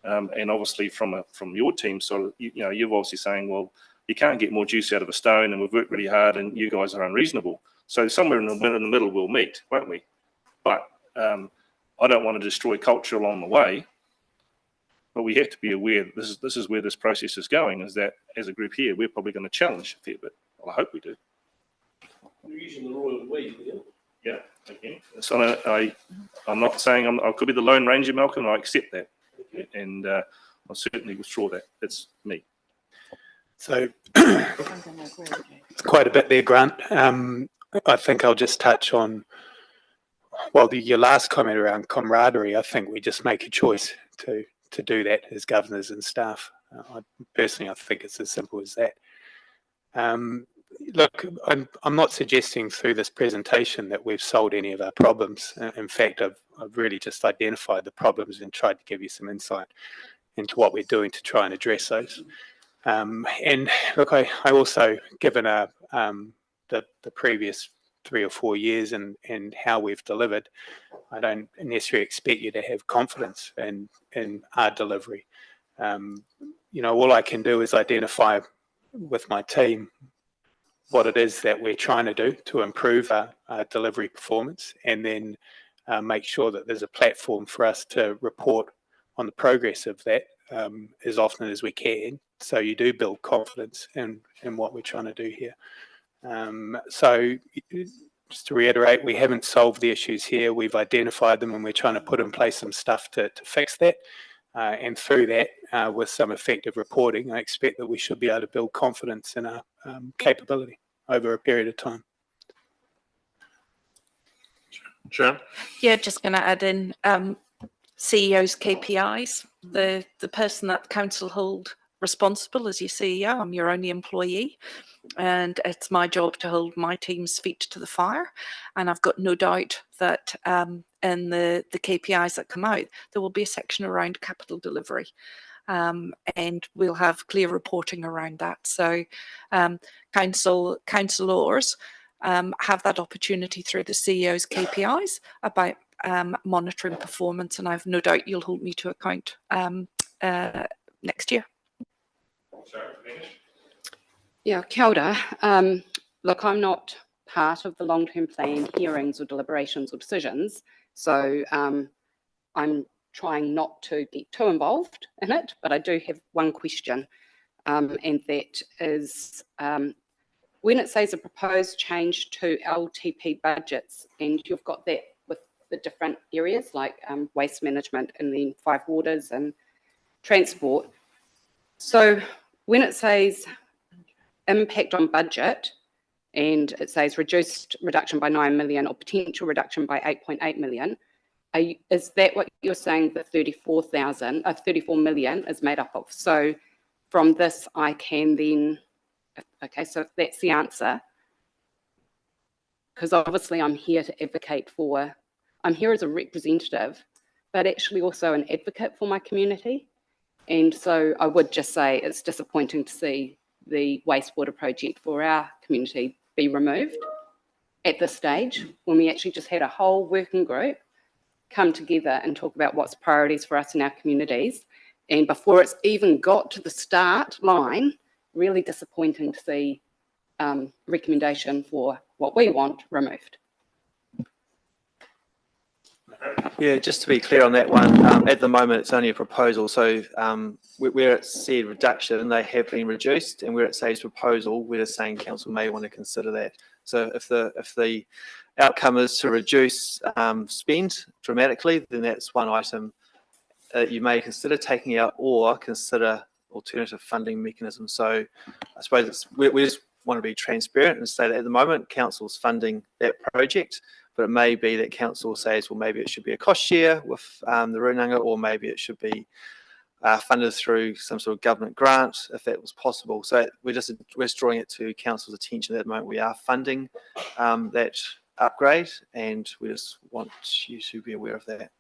J: And obviously from your team, so you're obviously saying, well, you can't get more juice out of a stone, and we've worked really hard, and you guys are unreasonable. So somewhere in the middle we'll meet, won't we? But I don't want to destroy culture along the way. But we have to be aware that this is where this process is going, is that as a group here, we're probably going to challenge a fair bit. Well, I hope we do.
K: You're using the royal we here.
J: Yeah, okay. So I'm not saying I could be the Lone Ranger, Malcolm, I accept that. And I'll certainly withdraw that. It's me.
B: So it's quite a bit there, Grant. I think I'll just touch on, your last comment around camaraderie. I think we just make a choice to do that as governors and staff. Personally, I think it's as simple as that. Look, I'm not suggesting through this presentation that we've solved any of our problems. In fact, I've really just identified the problems and tried to give you some insight into what we're doing to try and address those. And look, I also, given the previous 3 or 4 years and how we've delivered, I don't necessarily expect you to have confidence in our delivery. All I can do is identify with my team what it is that we're trying to do to improve our delivery performance, and then make sure that there's a platform for us to report on the progress of that as often as we can, so you do build confidence in what we're trying to do here. So just to reiterate, we haven't solved the issues here. We've identified them, and we're trying to put in place some stuff to fix that. And through that, with some effective reporting, I expect that we should be able to build confidence in our capability over a period of time.
A: Sharon?
D: Yeah, just going to add in CEO's KPIs. The person that the council hold responsible as your CEO. I'm your only employee, and it's my job to hold my team's feet to the fire. And I've got no doubt that in the KPIs that come out, there will be a section around capital delivery. And we'll have clear reporting around that. So councillors have that opportunity through the CEO's KPIs about monitoring performance, and I've no doubt you'll hold me to account next year.
L: Yeah, kia ora. Look, I'm not part of the long-term plan hearings or deliberations or decisions, so I'm trying not to get too involved in it, but I do have one question, and that is when it says a proposed change to LTP budgets, and you've got that with the different areas like waste management and then 5 waters and transport. So when it says impact on budget, and it says reduction by 9 million or potential reduction by 8.8 million, is that what you're saying the 34 million is made up of? So from this, I can then, okay, so that's the answer. Because obviously I'm here to advocate for, I'm here as a representative, but actually also an advocate for my community. And so I would just say it's disappointing to see the wastewater project for our community be removed at this stage, when we actually just had a whole working group come together and talk about what's priorities for us in our communities. And before it's even got to the start line, really disappointing to see recommendation for what we want removed.
M: Yeah, just to be clear on that one, at the moment it's only a proposal. So where it said reduction, they have been reduced, and where it says proposal, we're just saying council may want to consider that. So if the outcome is to reduce spend dramatically, then that's one item you may consider taking out or consider alternative funding mechanisms. So I suppose we just want to be transparent and say that at the moment council's funding that project, but it may be that council says, well, maybe it should be a cost share with the Runanga, or maybe it should be funded through some sort of government grant, if that was possible. So we're just drawing it to council's attention that at the moment we are funding that upgrade, and we just want you to be aware of that.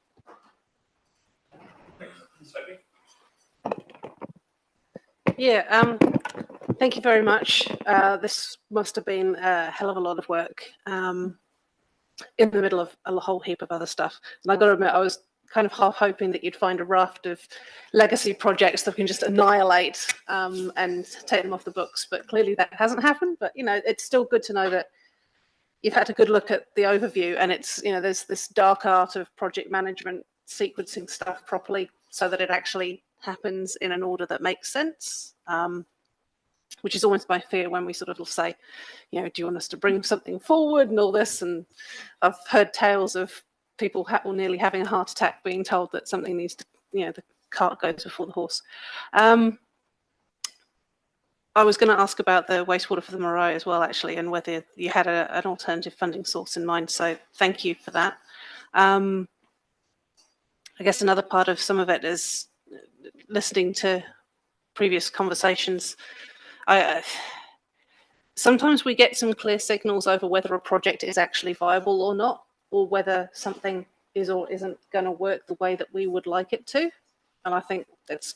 E: Yeah, thank you very much. This must have been a hell of a lot of work in the middle of a whole heap of other stuff. And I got to admit, I was kind of half hoping that you'd find a raft of legacy projects that we can just annihilate and take them off the books. But clearly that hasn't happened. But, you know, it's still good to know that you've had a good look at the overview, and it's, you know, there's this dark art of project management, sequencing stuff properly so that it actually happens in an order that makes sense, which is almost my fear when we sort of say, you know, do you want us to bring something forward and all this? And I've heard tales of people nearly having a heart attack being told that something needs to, you know, the cart goes before the horse. I was going to ask about the wastewater for the Moray as well, actually, and whether you had an alternative funding source in mind. So thank you for that. I guess another part of some of it is listening to previous conversations. Sometimes we get some clear signals over whether a project is actually viable or not, or whether something is or isn't going to work the way that we would like it to. And I think that's,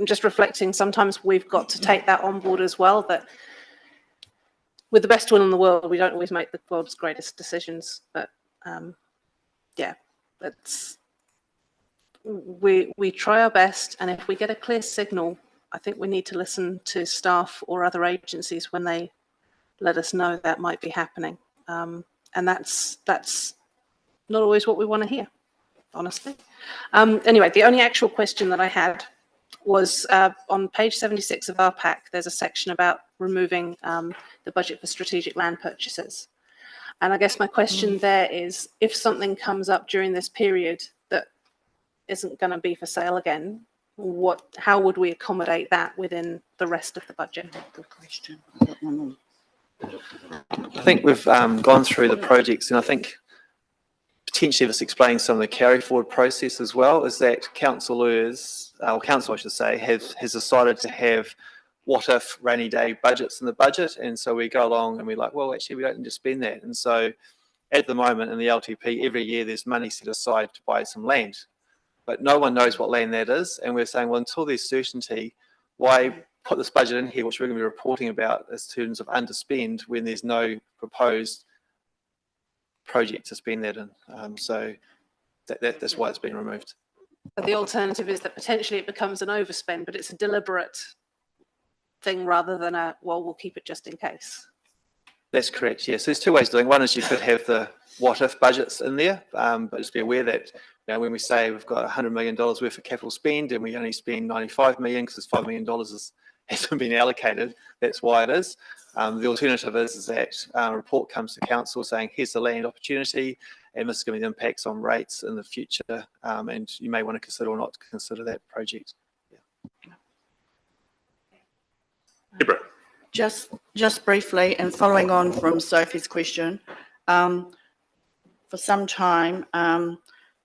E: I'm just reflecting, sometimes we've got to take that on board as well, that with the best will in the world, we don't always make the world's greatest decisions. But yeah, that's, we try our best, and if we get a clear signal, I think we need to listen to staff or other agencies when they let us know that might be happening. And that's not always what we want to hear, honestly. Anyway, the only actual question that I had was on page 76 of our pack, there's a section about removing the budget for strategic land purchases. And I guess my question there is, if something comes up during this period that isn't going to be for sale again, how would we accommodate that within the rest of the budget?
G: Good question.
M: I think we've gone through the projects, and I think potentially this explains some of the carry forward process as well, is that councillors, or council I should say, has decided to have what if rainy day budgets in the budget, and so we go along and we're like, well, actually we don't need to spend that. And so at the moment in the LTP, every year there's money set aside to buy some land, but no one knows what land that is, and we're saying, well, until there's certainty, why put this budget in here, which we're going to be reporting about as terms of underspend, when there's no proposed project to spend that in. So that's why it's been removed.
E: But the alternative is that potentially it becomes an overspend, but it's a deliberate thing rather than a, well, we'll keep it just in case.
M: That's correct, yes. There's two ways of doing it. One is you could have the what-if budgets in there, but just be aware that when we say we've got $100 million worth of capital spend and we only spend 95 million because $5 million hasn't been allocated, that's why it is. The alternative is that a report comes to council saying, here's the land opportunity, and this is going to be the impacts on rates in the future, and you may want to consider or not consider that project.
A: Deborah.
G: Just briefly, and following on from Sophie's question, for some time,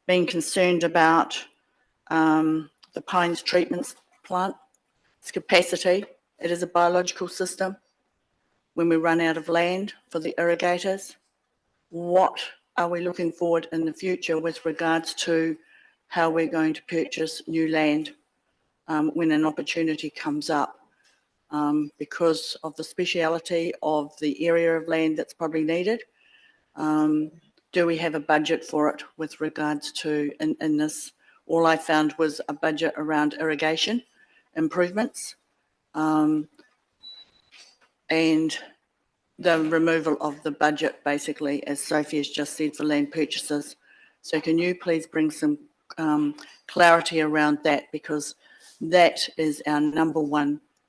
G: being concerned about the Pines treatment plant, its capacity. It is a biological system. When we run out of land for the irrigators, what are we looking forward in the future with regards to how we're going to purchase new land when an opportunity comes up? Because of the speciality of the area of land that's probably needed. Do we have a budget for it with regards to, in this, all I found was a budget around irrigation improvements and the removal of the budget, basically, as Sophie has just said, for land purchases. So can you please bring some clarity around that, because that is our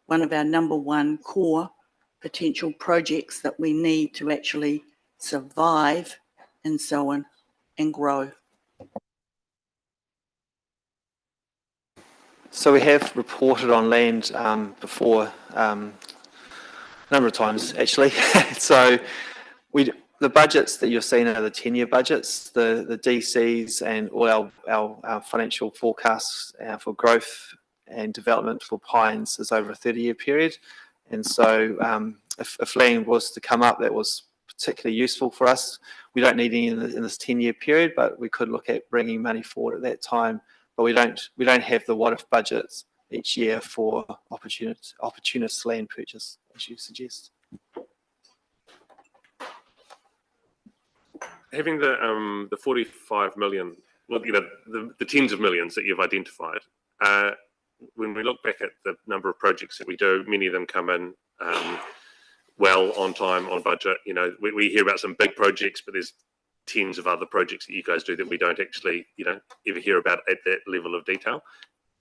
G: one of our number one core potential projects that we need to actually survive and so on and grow.
M: So we have reported on land before a number of times, actually. So the budgets that you're seeing are the 10-year budgets, the DCs and all our financial forecasts for growth and development for Pines is over a 30-year period. And so if land was to come up that was particularly useful for us, we don't need any in this 10-year period, but we could look at bringing money forward at that time. But we don't have the what-if budgets each year for opportunist land purchase, as you suggest.
A: Having the 45 million, well, the tens of millions that you've identified, when we look back at the number of projects that we do, many of them come in well, on time, on budget. We hear about some big projects, but there's tens of other projects that you guys do that we don't actually, ever hear about at that level of detail.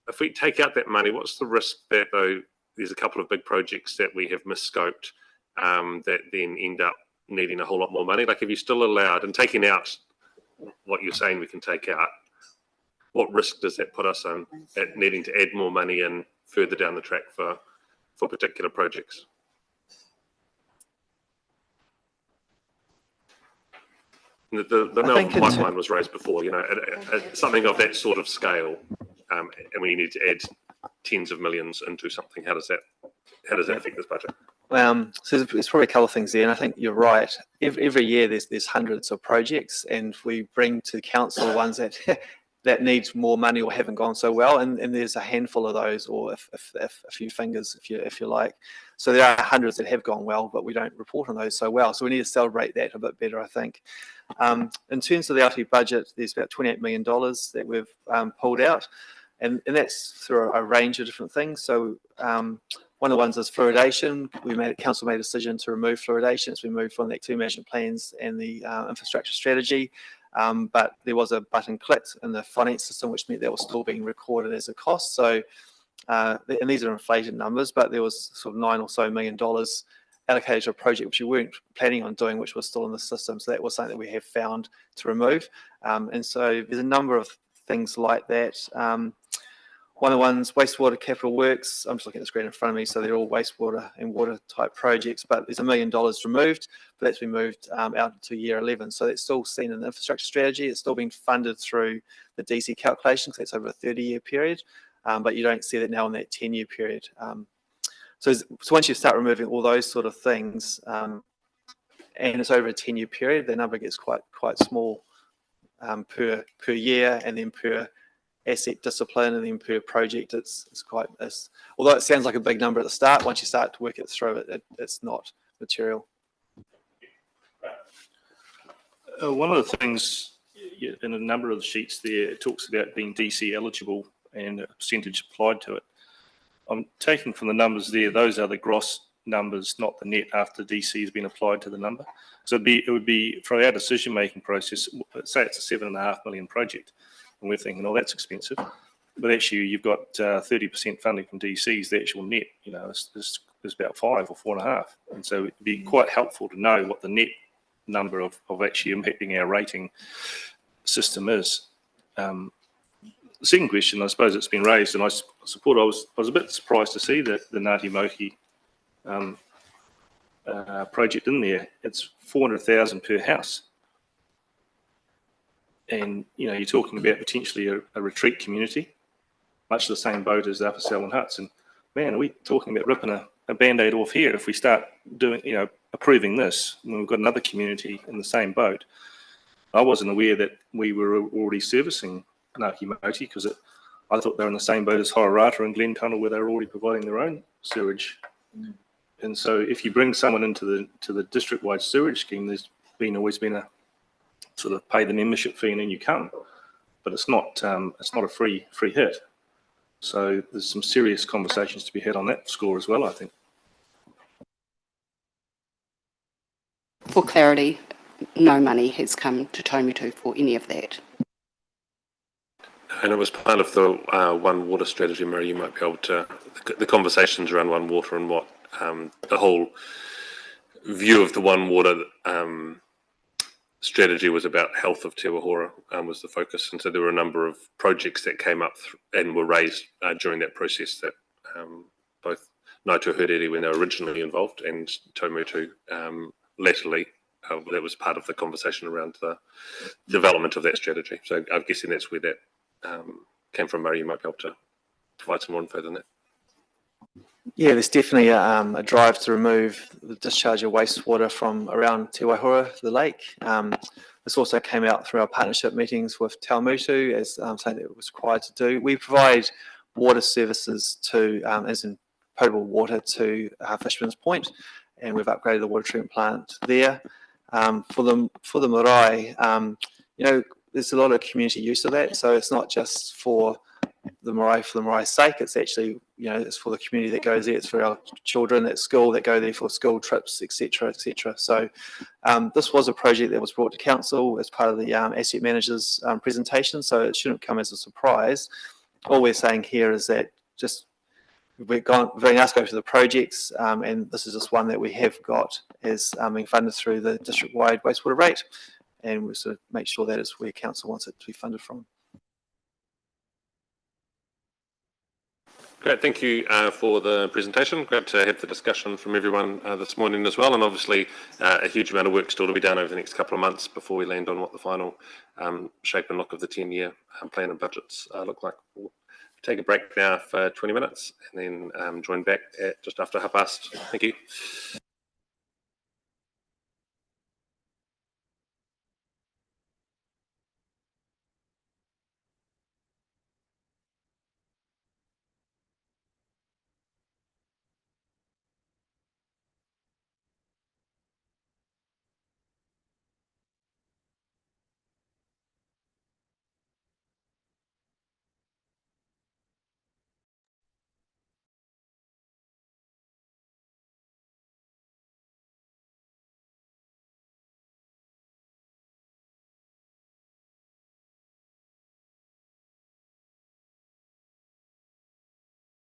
A: If we take out that money, what's the risk that, though, there's a couple of big projects that we have misscoped that then end up needing a whole lot more money? Like, have you still allowed, and taking out what you're saying we can take out, what risk does that put us in at needing to add more money in further down the track for particular projects? The Melbourne pipeline was raised before, something of that sort of scale, and we need to add tens of millions into something. How does that affect this budget?
M: So there's probably a couple of things there, and I think you're right. Every year there's hundreds of projects, and we bring to the council ones that need more money or haven't gone so well, and there's a handful of those, or a few fingers, if you like. So there are hundreds that have gone well, but we don't report on those so well. So we need to celebrate that a bit better, I think. In terms of the LT budget, there's about $28 million that we've pulled out, and that's through a range of different things. So one of the ones is fluoridation. Council made a decision to remove fluoridation as we moved from the activity management plans and the infrastructure strategy. But there was a button clicked in the finance system, which meant that was still being recorded as a cost. So, and these are inflated numbers, but there was sort of $9 million or so allocated to a project which we weren't planning on doing, which was still in the system. So that was something that we have found to remove. And so there's a number of things like that. One of the ones, wastewater capital works, I'm just looking at the screen in front of me, so they're all wastewater and water type projects, but there's $1 million removed, but that's been moved out to year 11. So it's still seen in the infrastructure strategy. It's still being funded through the DC calculation, because that's over a 30-year period, but you don't see that now in that 10-year period. So once you start removing all those sort of things, and it's over a 10-year period, the number gets quite small per year, and then per asset discipline, and then per project, although it sounds like a big number at the start, once you start to work it through, it's not material.
J: One of the things in a number of the sheets there, it talks about being DC eligible and a percentage applied to it. I'm taking from the numbers there, those are the gross numbers, not the net after DC has been applied to the number. So it would be for our decision-making process, say it's a $7.5 million project, and we're thinking, oh, that's expensive. But actually, you've got 30% funding from DC's, the actual net, is about 5 or 4.5. And so it'd be quite helpful to know what the net number of actually impacting our rating system is. The second question, I suppose it's been raised, and I was a bit surprised to see that the Ngāti Mohi project in there. It's 400,000 per house. And, you're talking about potentially a retreat community, much the same boat as the Upper Selwyn Huts. And man, are we talking about ripping a Band-Aid off here if we start doing, approving this, when we've got another community in the same boat. I wasn't aware that we were already servicing Ngāti Mohi, because I thought they were in the same boat as Hororata and Glen Tunnel, where they were already providing their own sewage. And so if you bring someone into the district-wide sewage scheme, there's always been a sort of pay the membership fee and then you come, but it's not a free hit. So there's some serious conversations to be had on that score as well, I think.
L: For clarity, no money has come to Taumitu for any of that.
A: And it was part of the One Water strategy, Mary. You might be able to, the conversations around One Water and what the whole view of the One Water strategy was about. Health of Te Wahora was the focus, and so there were a number of projects that came up and were raised during that process that both Ngāti Hurere, when they were originally involved, and Taumitu latterly, that was part of the conversation around the development of that strategy. So I'm guessing that's where that came from. Murray, you might be able to provide some more info than that.
M: Yeah, there's definitely a drive to remove the discharge of wastewater from around Te Waihora, the lake. This also came out through our partnership meetings with Taumitu as something that it was required to do. We provide water services to, as in potable water, to Fisherman's Point, and we've upgraded the water treatment plant there. For the marae, there's a lot of community use of that, so it's not just for the marai's sake. It's actually, it's for the community that goes there. It's for our children at school that go there for school trips, etc., etc. So this was a project that was brought to council as part of the asset manager's presentation, so it shouldn't come as a surprise. All we're saying here is that we're being asked to go through the projects, and this is just one that we have got as being funded through the district-wide wastewater rate, and we sort of make sure that is where council wants it to be funded from.
A: Great, thank you for the presentation. Great to have the discussion from everyone this morning as well, and obviously a huge amount of work still to be done over the next couple of months before we land on what the final shape and look of the 10-year plan and budgets look like. We'll take a break now for 20 minutes and then join back at just after 12:30. Thank you.